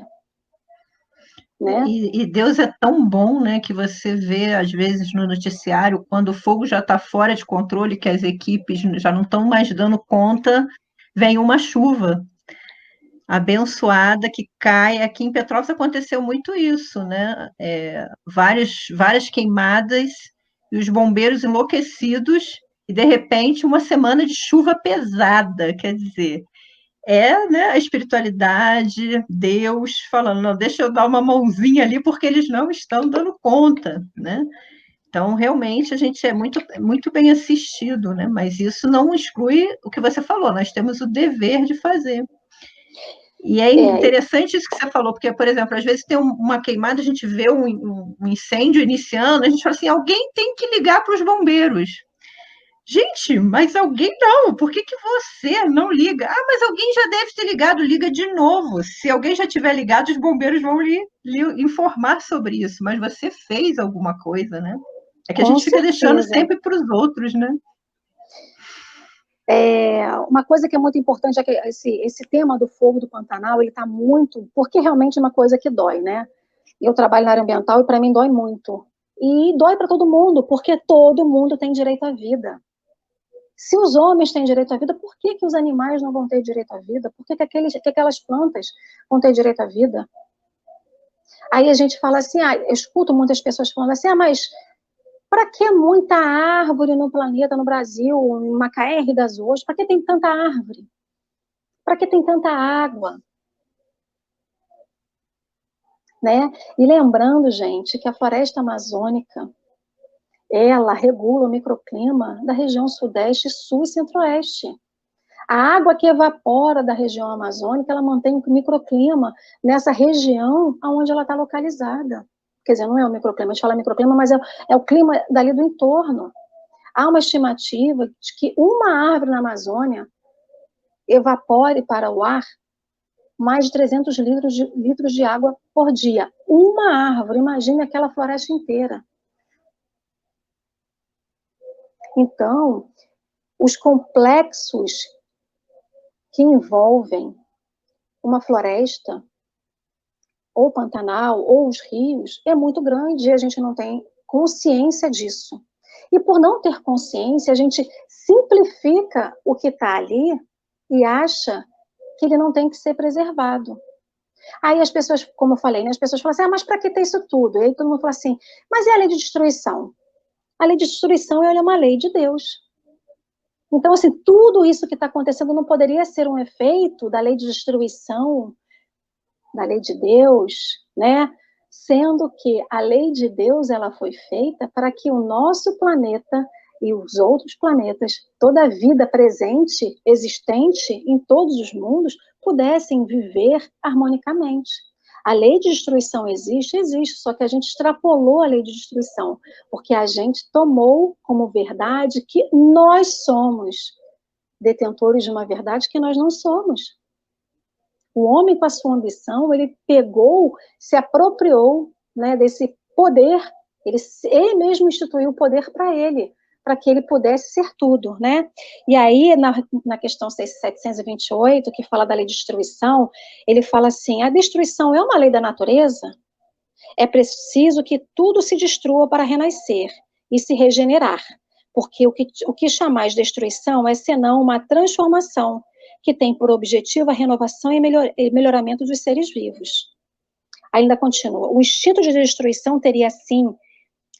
Né? E Deus é tão bom, né, que você vê, às vezes, no noticiário, quando o fogo já está fora de controle, que as equipes já não estão mais dando conta, vem uma chuva abençoada que cai. Aqui em Petrópolis aconteceu muito isso, né? Várias queimadas e os bombeiros enlouquecidos, e de repente uma semana de chuva pesada, quer dizer, né, a espiritualidade, Deus falando, não, deixa eu dar uma mãozinha ali, porque eles não estão dando conta, né? Então, realmente, a gente é muito, muito bem assistido, né? Mas isso não exclui o que você falou, nós temos o dever de fazer. E é interessante isso que você falou, porque, por exemplo, às vezes tem uma queimada, a gente vê um incêndio iniciando, a gente fala assim, alguém tem que ligar para os bombeiros. Gente, mas alguém não, por que você não liga? Ah, mas alguém já deve ter ligado, liga de novo. Se alguém já tiver ligado, os bombeiros vão lhe informar sobre isso, mas você fez alguma coisa, né? É que a gente fica deixando sempre para os outros, né? Uma coisa que é muito importante é que esse tema do fogo do Pantanal, ele está muito, porque realmente é uma coisa que dói, né? Eu trabalho na área ambiental e para mim dói muito. E dói para todo mundo, porque todo mundo tem direito à vida. Se os homens têm direito à vida, por que os animais não vão ter direito à vida? Por que aquelas plantas vão ter direito à vida? Aí a gente fala assim, eu escuto muitas pessoas falando assim, mas para que muita árvore no planeta, no Brasil, em Macaé, Rio das Ostras? Para que tem tanta árvore? Para que tem tanta água? Né? E lembrando, gente, que a floresta amazônica, ela regula o microclima da região sudeste, sul e centro-oeste. A água que evapora da região amazônica, ela mantém o microclima nessa região onde ela está localizada. Quer dizer, não é o microclima, a gente fala microclima, mas é o clima dali do entorno. Há uma estimativa de que uma árvore na Amazônia evapore para o ar mais de 300 litros de água por dia. Uma árvore, imagine aquela floresta inteira. Então, os complexos que envolvem uma floresta, ou Pantanal, ou os rios, é muito grande e a gente não tem consciência disso. E por não ter consciência, a gente simplifica o que está ali e acha que ele não tem que ser preservado. Aí as pessoas, como eu falei, né, as pessoas falam assim, mas para que ter isso tudo? E aí todo mundo fala assim, mas é a lei de destruição. A lei de destruição é uma lei de Deus. Então, assim, tudo isso que está acontecendo não poderia ser um efeito da lei de destruição, da lei de Deus, né? Sendo que a lei de Deus, ela foi feita para que o nosso planeta e os outros planetas, toda a vida presente, existente em todos os mundos, pudessem viver harmonicamente. A lei de destruição existe, só que a gente extrapolou a lei de destruição, porque a gente tomou como verdade que nós somos detentores de uma verdade que nós não somos. O homem, com a sua ambição, ele pegou, se apropriou, né, desse poder, ele mesmo instituiu o poder para ele, para que ele pudesse ser tudo, né? E aí, na questão 728, que fala da lei de destruição, ele fala assim, a destruição é uma lei da natureza? É preciso que tudo se destrua para renascer e se regenerar, porque o que chamais destruição é senão uma transformação, que tem por objetivo a renovação e melhoramento dos seres vivos. Ainda continua, o instinto de destruição teria, assim,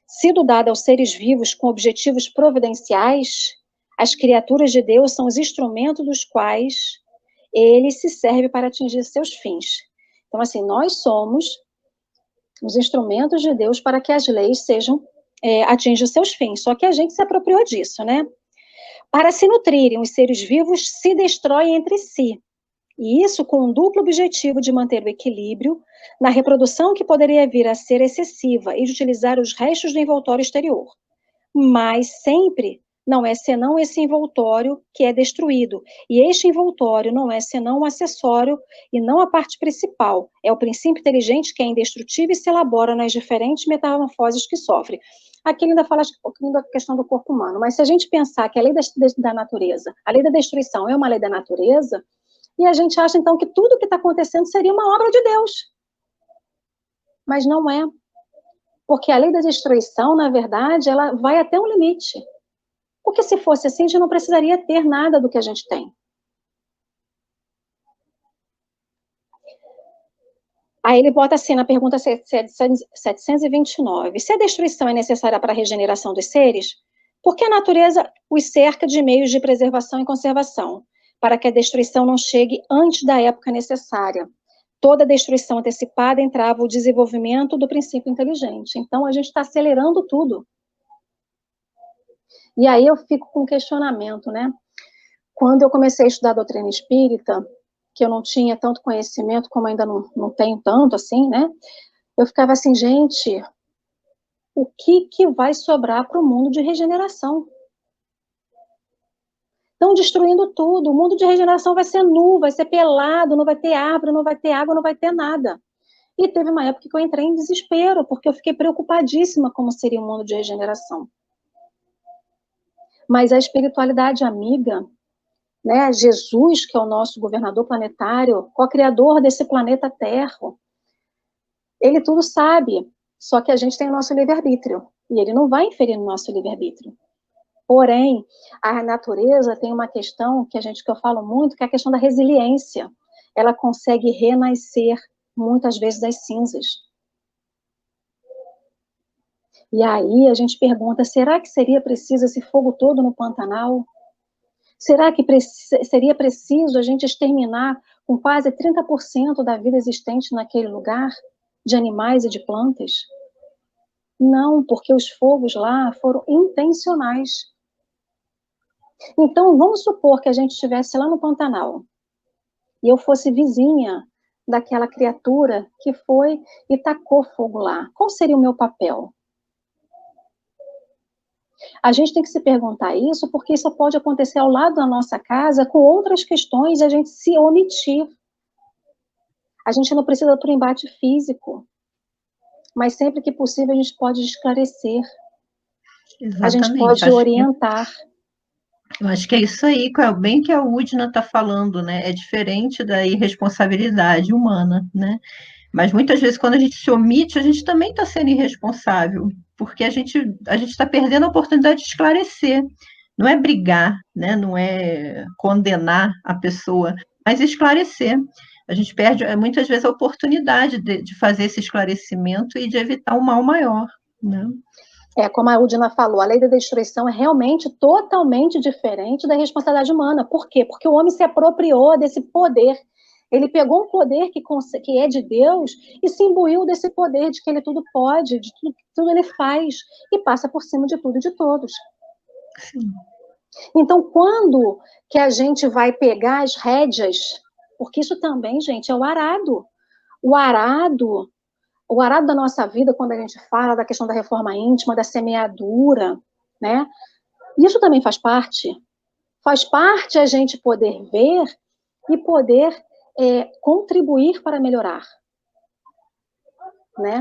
sido dado aos seres vivos com objetivos providenciais. As criaturas de Deus são os instrumentos dos quais ele se serve para atingir seus fins. Então, assim, nós somos os instrumentos de Deus para que as leis atinjam seus fins. Só que a gente se apropriou disso, né? Para se nutrirem, os seres vivos se destroem entre si. E isso com um duplo objetivo de manter o equilíbrio na reprodução que poderia vir a ser excessiva e de utilizar os restos do envoltório exterior. Mas sempre não é senão esse envoltório que é destruído. E este envoltório não é senão um acessório e não a parte principal. É o princípio inteligente que é indestrutível e se elabora nas diferentes metamorfoses que sofre. Aqui ele ainda fala um pouquinho da questão do corpo humano, mas se a gente pensar que a lei da natureza, a lei da destruição é uma lei da natureza, e a gente acha então que tudo que está acontecendo seria uma obra de Deus. Mas não é. Porque a lei da destruição, na verdade, ela vai até um limite. Porque se fosse assim, a gente não precisaria ter nada do que a gente tem. Aí ele bota assim na pergunta 729. Se a destruição é necessária para a regeneração dos seres, por que a natureza os cerca de meios de preservação e conservação, para que a destruição não chegue antes da época necessária? Toda destruição antecipada entrava o desenvolvimento do princípio inteligente. Então, a gente está acelerando tudo. E aí eu fico com um questionamento, né? Quando eu comecei a estudar a doutrina espírita, que eu não tinha tanto conhecimento, como ainda não tenho tanto, assim, né? Eu ficava assim, gente, o que vai sobrar para o mundo de regeneração? Estão destruindo tudo, o mundo de regeneração vai ser nu, vai ser pelado, não vai ter árvore, não vai ter água, não vai ter nada. E teve uma época que eu entrei em desespero, porque eu fiquei preocupadíssima como seria o mundo de regeneração. Mas a espiritualidade amiga, né, Jesus, que é o nosso governador planetário, co-criador desse planeta Terra, ele tudo sabe, só que a gente tem o nosso livre-arbítrio, e ele não vai inferir no nosso livre-arbítrio. Porém, a natureza tem uma questão que eu falo muito, que é a questão da resiliência. Ela consegue renascer, muitas vezes, das cinzas. E aí a gente pergunta, será que seria preciso esse fogo todo no Pantanal? Será que seria preciso a gente exterminar com quase 30% da vida existente naquele lugar, de animais e de plantas? Não, porque os fogos lá foram intencionais. Então, vamos supor que a gente estivesse lá no Pantanal e eu fosse vizinha daquela criatura que foi e tacou fogo lá. Qual seria o meu papel? A gente tem que se perguntar isso, porque isso pode acontecer ao lado da nossa casa com outras questões e a gente se omitir. A gente não precisa para o embate físico, mas sempre que possível a gente pode esclarecer, a gente Exatamente. pode orientar. Eu acho que é isso aí, bem que a Udna está falando, né? É diferente da irresponsabilidade humana, né? Mas muitas vezes, quando a gente se omite, a gente também está sendo irresponsável, porque a gente está perdendo a oportunidade de esclarecer. Não é brigar, né? Não é condenar a pessoa, mas esclarecer. A gente perde muitas vezes a oportunidade de fazer esse esclarecimento e de evitar um mal maior, né? Como a Udina falou, a lei da destruição é realmente totalmente diferente da responsabilidade humana. Por quê? Porque o homem se apropriou desse poder. Ele pegou um poder que é de Deus e se imbuiu desse poder de que ele tudo pode, de tudo ele faz, e passa por cima de tudo e de todos. Sim. Então, quando que a gente vai pegar as rédeas? Porque isso também, gente, é o arado. O arado da nossa vida, quando a gente fala da questão da reforma íntima, da semeadura, né? Isso também faz parte. Faz parte a gente poder ver e poder contribuir para melhorar, né?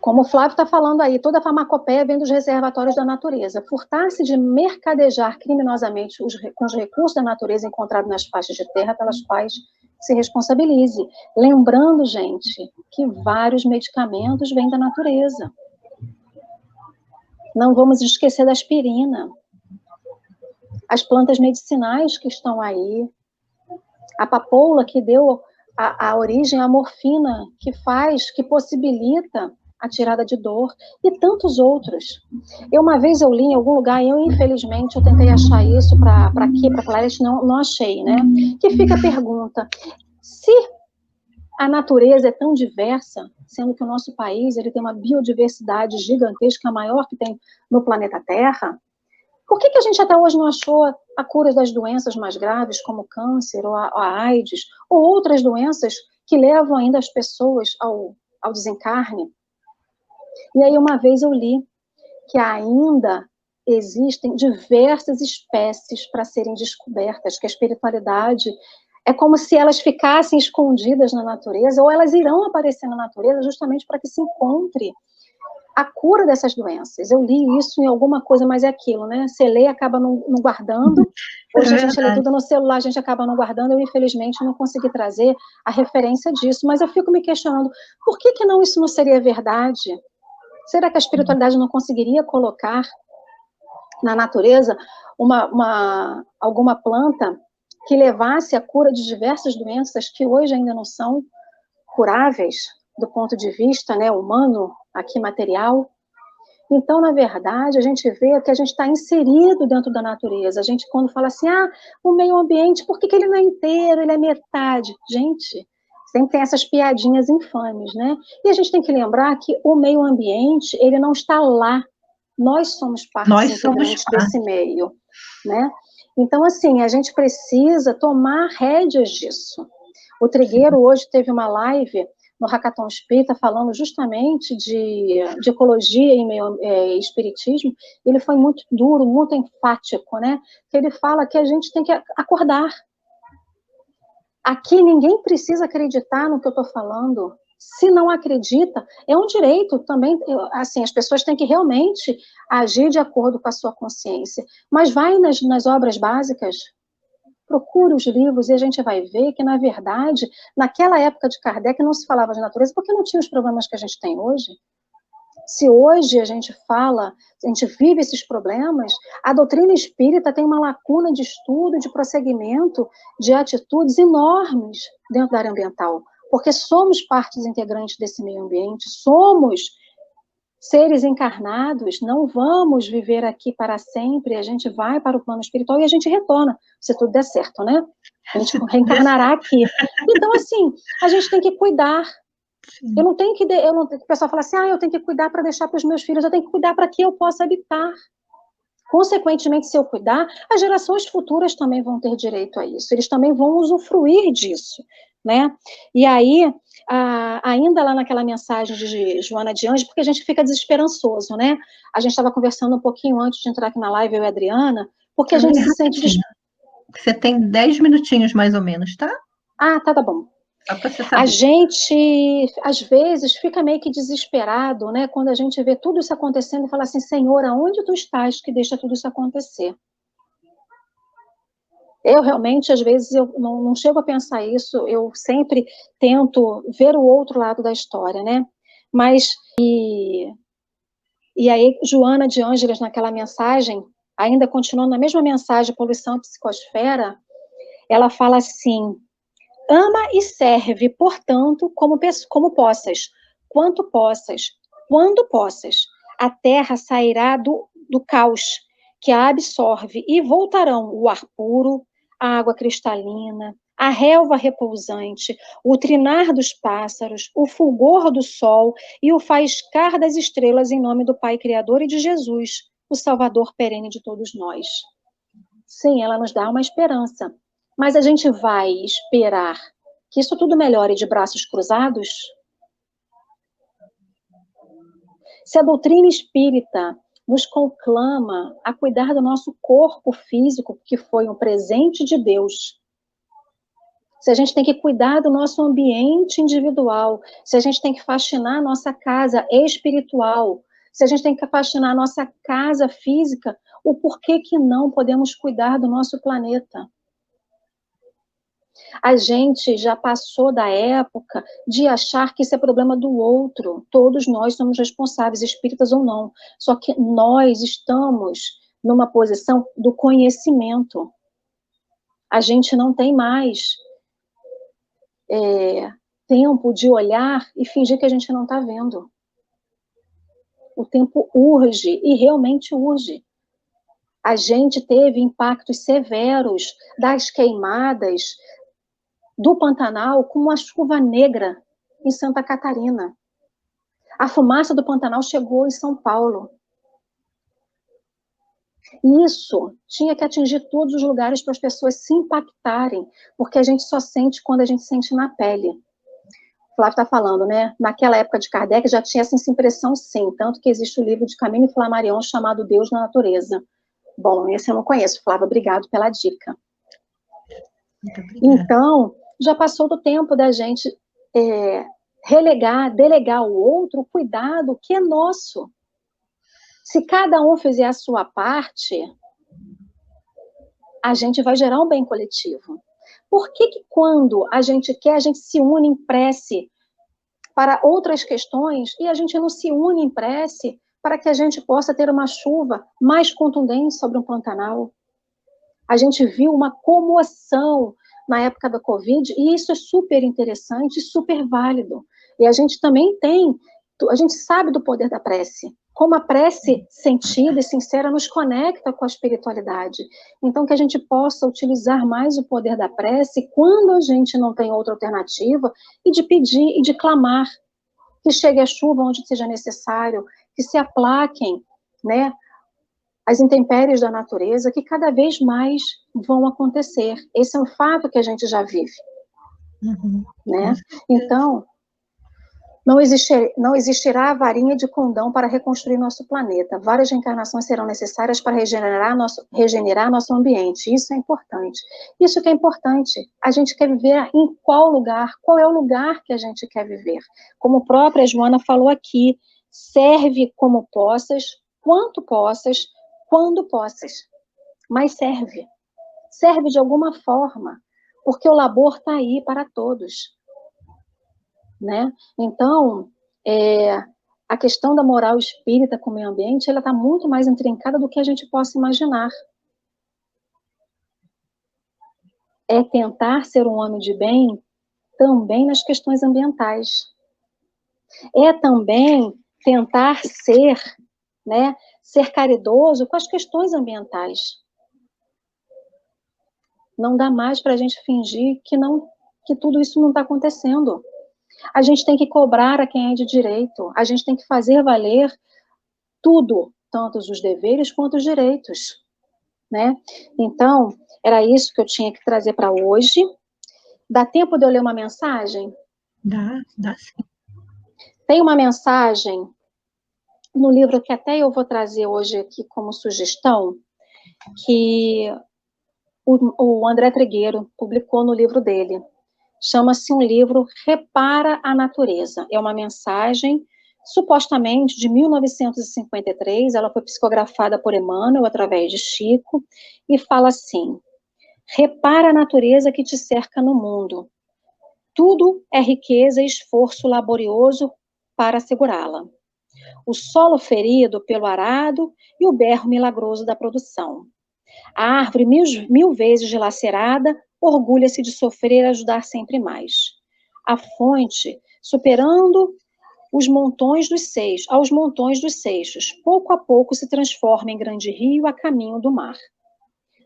Como o Flávio está falando aí, toda a farmacopeia vem dos reservatórios da natureza. Furtar-se de mercadejar criminosamente com os recursos da natureza encontrados nas faixas de terra pelas quais se responsabilize. Lembrando, gente, que vários medicamentos vêm da natureza. Não vamos esquecer da aspirina. As plantas medicinais que estão aí. A papoula que deu a origem à morfina, que possibilita a tirada de dor, e tantos outros. Uma vez eu li em algum lugar, infelizmente, eu tentei achar isso para aqui, para Clarete, não achei, né? Que fica a pergunta, se a natureza é tão diversa, sendo que o nosso país ele tem uma biodiversidade gigantesca, a maior que tem no planeta Terra, por que a gente até hoje não achou a cura das doenças mais graves, como o câncer, ou a AIDS, ou outras doenças que levam ainda as pessoas ao desencarne? E aí, uma vez eu li que ainda existem diversas espécies para serem descobertas, que a espiritualidade é como se elas ficassem escondidas na natureza, ou elas irão aparecer na natureza justamente para que se encontre a cura dessas doenças. Eu li isso em alguma coisa, mas é aquilo, né? Você lê e acaba não guardando. Hoje a gente lê tudo no celular, a gente acaba não guardando. Eu, infelizmente, não consegui trazer a referência disso, mas eu fico me questionando, por que não isso não seria verdade? Será que a espiritualidade não conseguiria colocar na natureza alguma planta que levasse à cura de diversas doenças que hoje ainda não são curáveis do ponto de vista, né, humano, aqui material? Então, na verdade, a gente vê que a gente está inserido dentro da natureza. A gente, quando fala assim, o meio ambiente, por que ele não é inteiro, ele é metade? Gente, sempre tem essas piadinhas infames, né? E a gente tem que lembrar que o meio ambiente, ele não está lá. Nós somos parte integrantes desse meio, né? Então, assim, a gente precisa tomar rédeas disso. O Trigueiro hoje teve uma live no Hackathon Espírita, falando justamente de ecologia e espiritismo. Ele foi muito duro, muito enfático, né? Ele fala que a gente tem que acordar. Aqui ninguém precisa acreditar no que eu estou falando. Se não acredita, é um direito também, assim, as pessoas têm que realmente agir de acordo com a sua consciência. Mas vai nas obras básicas, procura os livros e a gente vai ver que, na verdade, naquela época de Kardec não se falava de natureza porque não tinha os problemas que a gente tem hoje. Se hoje a gente vive esses problemas, a doutrina espírita tem uma lacuna de estudo, de prosseguimento, de atitudes enormes dentro da área ambiental, porque somos partes integrantes desse meio ambiente, somos seres encarnados, não vamos viver aqui para sempre, a gente vai para o plano espiritual e a gente retorna, se tudo der certo, né? A gente reencarnará aqui. Então, assim, a gente tem que cuidar. Eu não tenho que... o pessoal fala assim, eu tenho que cuidar para deixar para os meus filhos, eu tenho que cuidar para que eu possa habitar. Consequentemente, se eu cuidar, as gerações futuras também vão ter direito a isso, eles também vão usufruir disso, né? E aí, ainda lá naquela mensagem de Joana de Anjos, porque a gente fica desesperançoso, né? A gente estava conversando um pouquinho antes de entrar aqui na live, eu e a Adriana, porque a gente se sente... Você tem 10 minutinhos, mais ou menos, tá? Tá bom. Só para você A saber. gente, às vezes, fica meio que desesperado, né? Quando a gente vê tudo isso acontecendo e fala assim, Senhor, aonde tu estás que deixa tudo isso acontecer? Eu realmente, às vezes, eu não chego a pensar isso, eu sempre tento ver o outro lado da história, né? Mas, e aí, Joana de Ângeles, naquela mensagem, ainda continuando na mesma mensagem, Poluição e Psicosfera, ela fala assim, ama e serve, portanto, como possas, quanto possas, quando possas. A terra sairá do caos que a absorve e voltarão o ar puro, a água cristalina, a relva repousante, o trinar dos pássaros, o fulgor do sol e o faiscar das estrelas em nome do Pai Criador e de Jesus, o Salvador perene de todos nós. Sim, ela nos dá uma esperança, mas a gente vai esperar que isso tudo melhore de braços cruzados? Se a doutrina espírita nos conclama a cuidar do nosso corpo físico, que foi um presente de Deus, se a gente tem que cuidar do nosso ambiente individual, se a gente tem que faxinar a nossa casa espiritual, se a gente tem que faxinar a nossa casa física, o porquê que não podemos cuidar do nosso planeta? A gente já passou da época de achar que isso é problema do outro. Todos nós somos responsáveis, espíritas ou não. Só que nós estamos numa posição do conhecimento. A gente não tem mais tempo de olhar e fingir que a gente não está vendo. O tempo urge, e realmente urge. A gente teve impactos severos das queimadas do Pantanal com uma chuva negra em Santa Catarina. A fumaça do Pantanal chegou em São Paulo. Isso tinha que atingir todos os lugares para as pessoas se impactarem, porque a gente só sente quando a gente sente na pele. O Flávio está falando, né? Naquela época de Kardec já tinha essa impressão, sim, tanto que existe o livro de Camille Flammarion chamado Deus na Natureza. Bom, esse eu não conheço, Flávio, obrigado pela dica. Então, já passou do tempo da gente delegar ao outro o cuidado que é nosso. Se cada um fizer a sua parte, a gente vai gerar um bem coletivo. Por que quando a gente quer, a gente se une em prece para outras questões e a gente não se une em prece para que a gente possa ter uma chuva mais contundente sobre um Pantanal? A gente viu uma comoção na época da Covid, e isso é super interessante, super válido. E a gente também a gente sabe do poder da prece, como a prece sentida e sincera nos conecta com a espiritualidade. Então, que a gente possa utilizar mais o poder da prece quando a gente não tem outra alternativa, e de pedir e de clamar que chegue a chuva onde seja necessário, que se aplaquem, né, as intempéries da natureza, que cada vez mais vão acontecer. Esse é um fato que a gente já vive. Né? Então, não existirá varinha de condão para reconstruir nosso planeta. Várias reencarnações serão necessárias para regenerar nosso ambiente. Isso é importante. Isso que é importante. A gente quer viver em qual lugar? Qual é o lugar que a gente quer viver? Como a própria Joana falou aqui, serve como possas, quanto possas, quando possas. Mas serve. Serve de alguma forma. Porque o labor está aí para todos. Né? Então, a questão da moral espírita com o meio ambiente, ela está muito mais intrincada do que a gente possa imaginar. É tentar ser um homem de bem também nas questões ambientais. É também tentar ser, né, ser caridoso com as questões ambientais. Não dá mais para a gente fingir que tudo isso não está acontecendo. A gente tem que cobrar a quem é de direito, a gente tem que fazer valer tudo, tanto os deveres quanto os direitos, né? Então, era isso que eu tinha que trazer para hoje. Dá tempo de eu ler uma mensagem? Dá sim. Tem uma mensagem no livro que até eu vou trazer hoje aqui como sugestão, que o André Trigueiro publicou no livro dele, chama-se um livro Repara a Natureza. É uma mensagem, supostamente, de 1953, ela foi psicografada por Emmanuel, através de Chico, e fala assim: repara a natureza que te cerca no mundo. Tudo é riqueza e esforço laborioso para assegurá-la. O solo ferido pelo arado e o berro milagroso da produção. A árvore mil vezes dilacerada orgulha-se de sofrer e ajudar sempre mais. A fonte, superando aos montões dos seixos, pouco a pouco se transforma em grande rio a caminho do mar.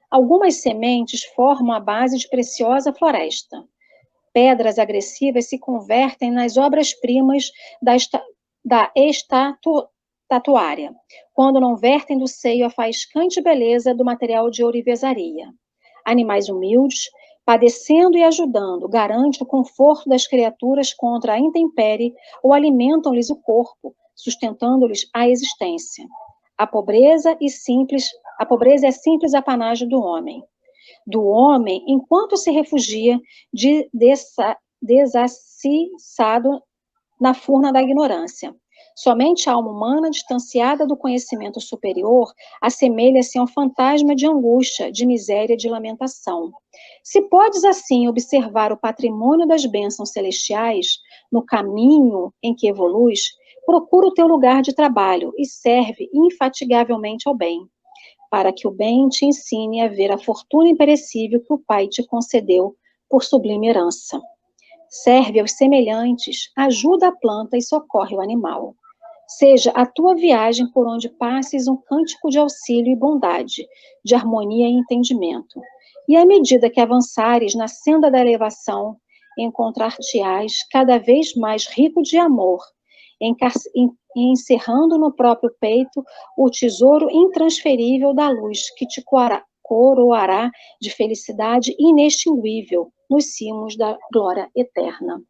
Algumas sementes formam a base de preciosa floresta. Pedras agressivas se convertem nas obras-primas da estatuária, quando não vertem do seio a faiscante beleza do material de ourivesaria. Animais humildes, padecendo e ajudando, garante o conforto das criaturas contra a intempérie ou alimentam-lhes o corpo, sustentando-lhes a existência. A pobreza é simples apanágio do homem. Do homem, enquanto se refugia desaciçado na furna da ignorância. Somente a alma humana, distanciada do conhecimento superior, assemelha-se a um fantasma de angústia, de miséria e de lamentação. Se podes, assim, observar o patrimônio das bênçãos celestiais, no caminho em que evoluis, procura o teu lugar de trabalho e serve infatigavelmente ao bem, para que o bem te ensine a ver a fortuna imperecível que o Pai te concedeu por sublime herança. Serve aos semelhantes, ajuda a planta e socorre o animal. Seja a tua viagem por onde passes um cântico de auxílio e bondade, de harmonia e entendimento. E à medida que avançares na senda da elevação, encontrar-te-ás cada vez mais rico de amor, encerrando no próprio peito o tesouro intransferível da luz que te coroará de felicidade inextinguível nos cimos da glória eterna.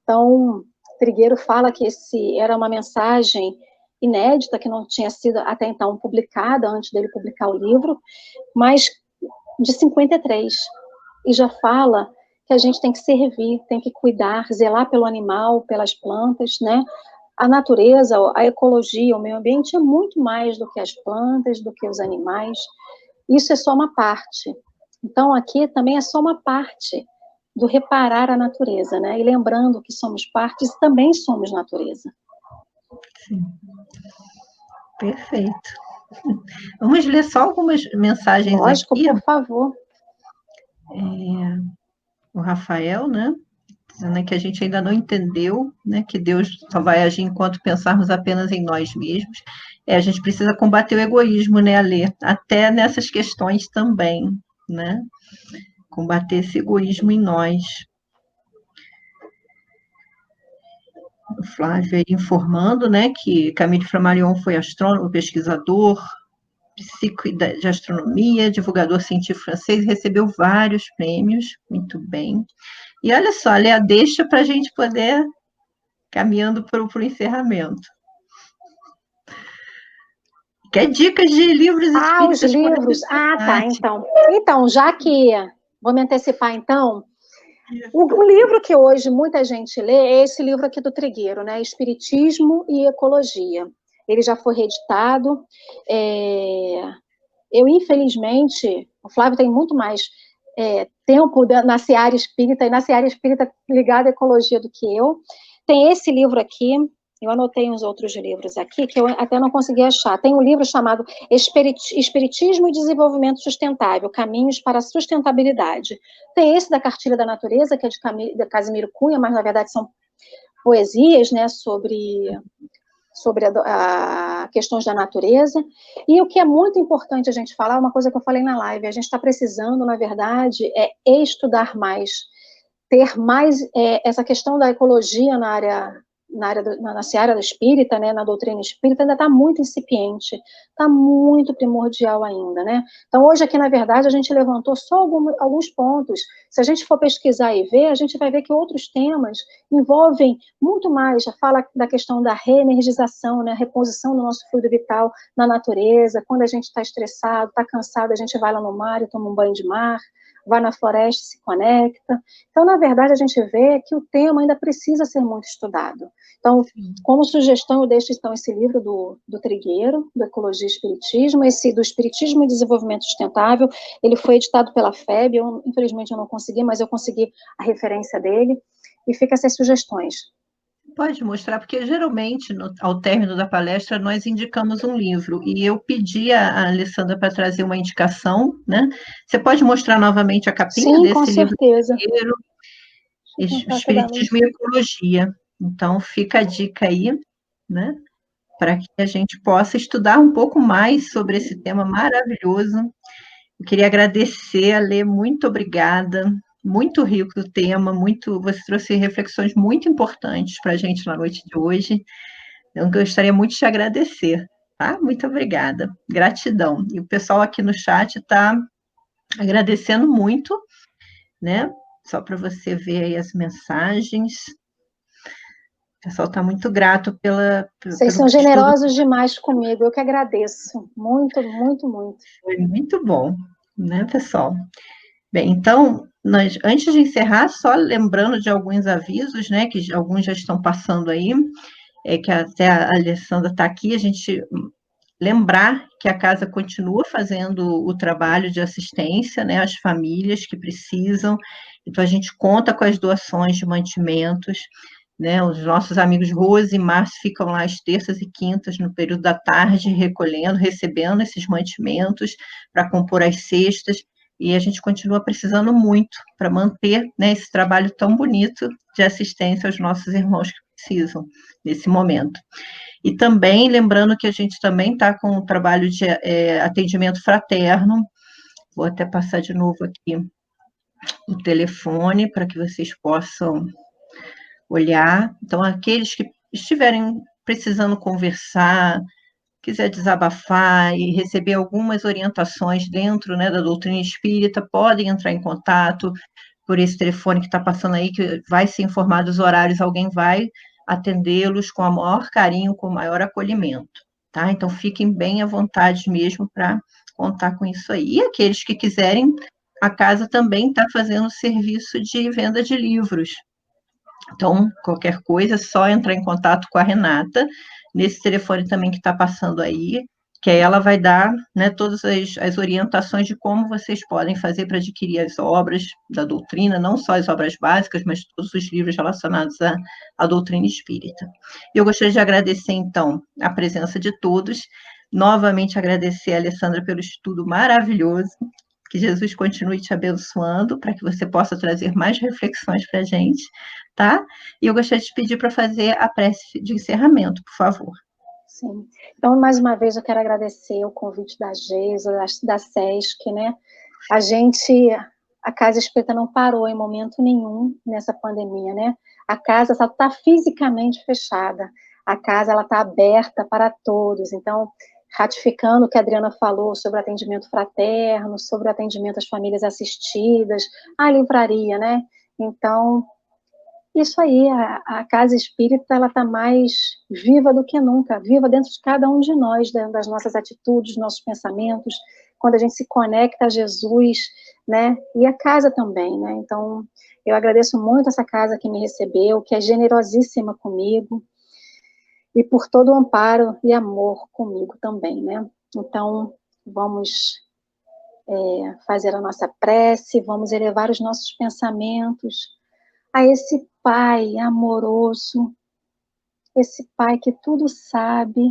Então, Trigueiro fala que esse era uma mensagem inédita, que não tinha sido até então publicada, antes dele publicar o livro, mas de 53, e já fala que a gente tem que servir, tem que cuidar, zelar pelo animal, pelas plantas, né? A natureza, a ecologia, o meio ambiente é muito mais do que as plantas, do que os animais. Isso é só uma parte. Então, aqui também é só uma parte do reparar a natureza, né? E lembrando que somos partes, também somos natureza. Sim. Perfeito. Vamos ler só algumas mensagens. Lógico, aqui. Por favor. O Rafael, né? Dizendo que a gente ainda não entendeu, né? Que Deus só vai agir enquanto pensarmos apenas em nós mesmos. A gente precisa combater o egoísmo, né, Alê? Até nessas questões também, né? Combater esse egoísmo em nós. O Flávio aí informando, né, que Camille Flammarion foi astrônomo, pesquisador, psico de astronomia, divulgador científico francês, recebeu vários prêmios, muito bem. E olha só, Léa, deixa para a gente poder caminhando para o encerramento. Quer dicas de livros espíritas? Os livros. Tá, então. Então, já que... Vou me antecipar, então. O livro que hoje muita gente lê é esse livro aqui do Trigueiro, né? Espiritismo e Ecologia. Ele já foi reeditado. Eu, infelizmente, o Flávio tem muito mais tempo na seara espírita, e na seara espírita ligada à ecologia do que eu. Tem esse livro aqui, eu anotei uns outros livros aqui, que eu até não consegui achar. Tem um livro chamado Espiritismo e Desenvolvimento Sustentável, Caminhos para a Sustentabilidade. Tem esse da Cartilha da Natureza, que é de Casimiro Cunha, mas na verdade são poesias, né, sobre questões da natureza. E o que é muito importante a gente falar, uma coisa que eu falei na live, a gente está precisando, na verdade, é estudar mais, ter mais essa questão da ecologia na seara da espírita, né, na doutrina espírita, ainda está muito incipiente, está muito primordial ainda, né? Então, hoje aqui, na verdade, a gente levantou só alguns pontos. Se a gente for pesquisar e ver, a gente vai ver que outros temas envolvem muito mais, já fala da questão da reenergização, né, a reposição do nosso fluido vital na natureza. Quando a gente está estressado, está cansado, a gente vai lá no mar e toma um banho de mar. vai na floresta, se conecta. Então, na verdade, a gente vê que o tema ainda precisa ser muito estudado. Então, como sugestão, eu deixo então esse livro do Trigueiro, do Ecologia e Espiritismo, esse do Espiritismo e Desenvolvimento Sustentável. Ele foi editado pela FEB, infelizmente eu não consegui, mas eu consegui a referência dele, e fica essas sugestões. Pode mostrar, porque geralmente, ao término da palestra, nós indicamos um livro, e eu pedi a Alessandra para trazer uma indicação, né? Você pode mostrar novamente a capinha Sim, com desse livro certeza. inteiro, Espiritismo e Ecologia. Então, fica a dica aí, né? Para que a gente possa estudar um pouco mais sobre esse tema maravilhoso. Eu queria agradecer, Alê, muito obrigada. Muito rico o tema, você trouxe reflexões muito importantes para a gente na noite de hoje. Eu gostaria muito de te agradecer, tá? Muito obrigada. Gratidão. E o pessoal aqui no chat está agradecendo muito, né? Só para você ver aí as mensagens. O pessoal está muito grato Vocês pelo são estudo. generosos demais comigo, eu que agradeço. Muito, muito, muito. Foi muito bom, né, pessoal? Bem, então, antes de encerrar, só lembrando de alguns avisos, né, que alguns já estão passando aí, que até a Alessandra está aqui, a gente lembrar que a casa continua fazendo o trabalho de assistência, né, às famílias que precisam, então a gente conta com as doações de mantimentos, né, os nossos amigos Rose e Márcio ficam lá às terças e quintas, no período da tarde, recolhendo, recebendo esses mantimentos para compor as cestas, e a gente continua precisando muito para manter, né, esse trabalho tão bonito de assistência aos nossos irmãos que precisam nesse momento. E também, lembrando que a gente também está com o trabalho de atendimento fraterno, vou até passar de novo aqui o telefone para que vocês possam olhar. Então, aqueles que estiverem precisando conversar, quiser desabafar e receber algumas orientações dentro, né, da doutrina espírita, podem entrar em contato por esse telefone que está passando aí, que vai ser informado os horários, alguém vai atendê-los com o maior carinho, com o maior acolhimento, tá? Então, fiquem bem à vontade mesmo para contar com isso aí. E aqueles que quiserem, a casa também está fazendo serviço de venda de livros. Então, qualquer coisa, é só entrar em contato com a Renata, nesse telefone também que está passando aí, que aí ela vai dar, né, todas as orientações de como vocês podem fazer para adquirir as obras da doutrina, não só as obras básicas, mas todos os livros relacionados à doutrina espírita. Eu gostaria de agradecer, então, a presença de todos, novamente agradecer a Alessandra pelo estudo maravilhoso, que Jesus continue te abençoando, para que você possa trazer mais reflexões para a gente, tá? E eu gostaria de pedir para fazer a prece de encerramento, por favor. Sim. Então, mais uma vez, eu quero agradecer o convite da Geisa, da SESC, né? A Casa Espírita não parou em momento nenhum nessa pandemia, né? A casa só está fisicamente fechada. A casa, ela está aberta para todos. Então, ratificando o que a Adriana falou sobre o atendimento fraterno, sobre o atendimento às famílias assistidas, a livraria, né? Então, isso aí, a casa espírita, ela está mais viva do que nunca, viva dentro de cada um de nós, dentro das nossas atitudes, nossos pensamentos, quando a gente se conecta a Jesus, né, e a casa também, né, então, eu agradeço muito essa casa que me recebeu, que é generosíssima comigo, e por todo o amparo e amor comigo também, né, então, vamos fazer a nossa prece, vamos elevar os nossos pensamentos a esse Pai amoroso, esse Pai que tudo sabe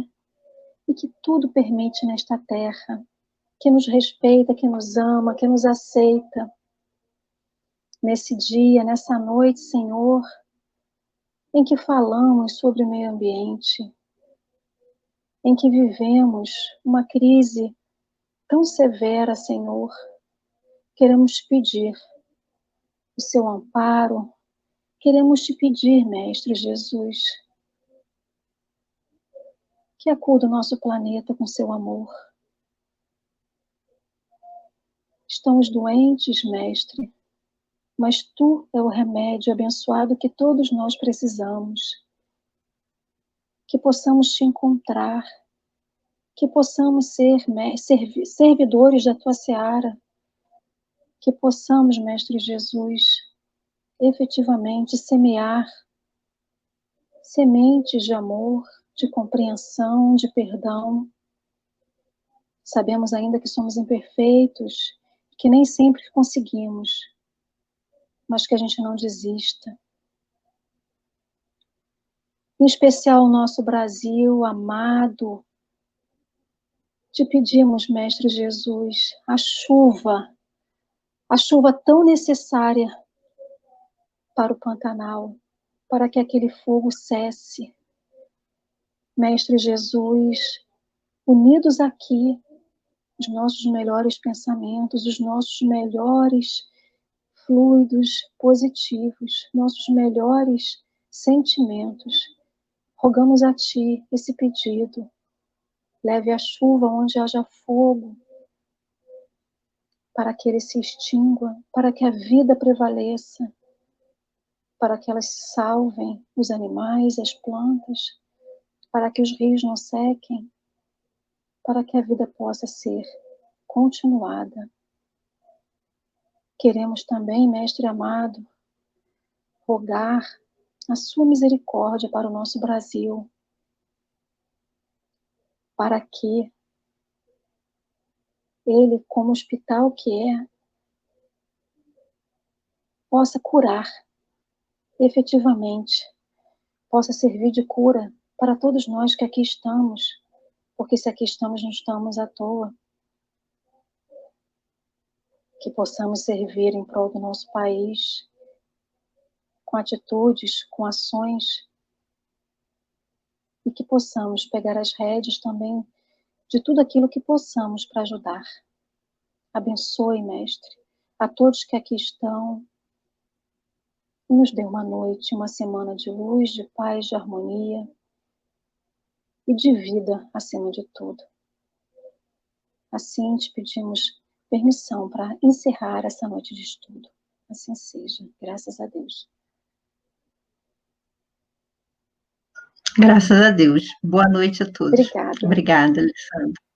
e que tudo permite nesta terra, que nos respeita, que nos ama, que nos aceita. Nesse dia, nessa noite, Senhor, em que falamos sobre o meio ambiente, em que vivemos uma crise tão severa, Senhor, queremos te pedir o seu amparo, queremos te pedir, Mestre Jesus, que acuda o nosso planeta com seu amor. Estamos doentes, Mestre, mas tu é o remédio abençoado que todos nós precisamos. Que possamos te encontrar, que possamos ser servidores da tua seara, Que possamos, Mestre Jesus, efetivamente semear sementes de amor, de compreensão, de perdão. Sabemos ainda que somos imperfeitos, que nem sempre conseguimos, mas que a gente não desista. Em especial o nosso Brasil amado, te pedimos, Mestre Jesus, a chuva tão necessária para o Pantanal, para que aquele fogo cesse. Mestre Jesus, unidos aqui, os nossos melhores pensamentos, os nossos melhores fluidos positivos, nossos melhores sentimentos, rogamos a Ti esse pedido. Leve a chuva onde haja fogo, para que ele se extingua, para que a vida prevaleça, para que elas salvem os animais, as plantas, para que os rios não sequem, para que a vida possa ser continuada. Queremos também, Mestre amado, rogar a sua misericórdia para o nosso Brasil, para que ele, como hospital que é, possa curar efetivamente, possa servir de cura para todos nós que aqui estamos, porque se aqui estamos, não estamos à toa. Que possamos servir em prol do nosso país, com atitudes, com ações, e que possamos pegar as rédeas também de tudo aquilo que possamos para ajudar. Abençoe, Mestre, a todos que aqui estão, e nos dê uma noite, uma semana de luz, de paz, de harmonia e de vida acima de tudo. Assim te pedimos permissão para encerrar essa noite de estudo. Assim seja, graças a Deus. Graças a Deus. Boa noite a todos. Obrigada. Obrigada, Alessandra.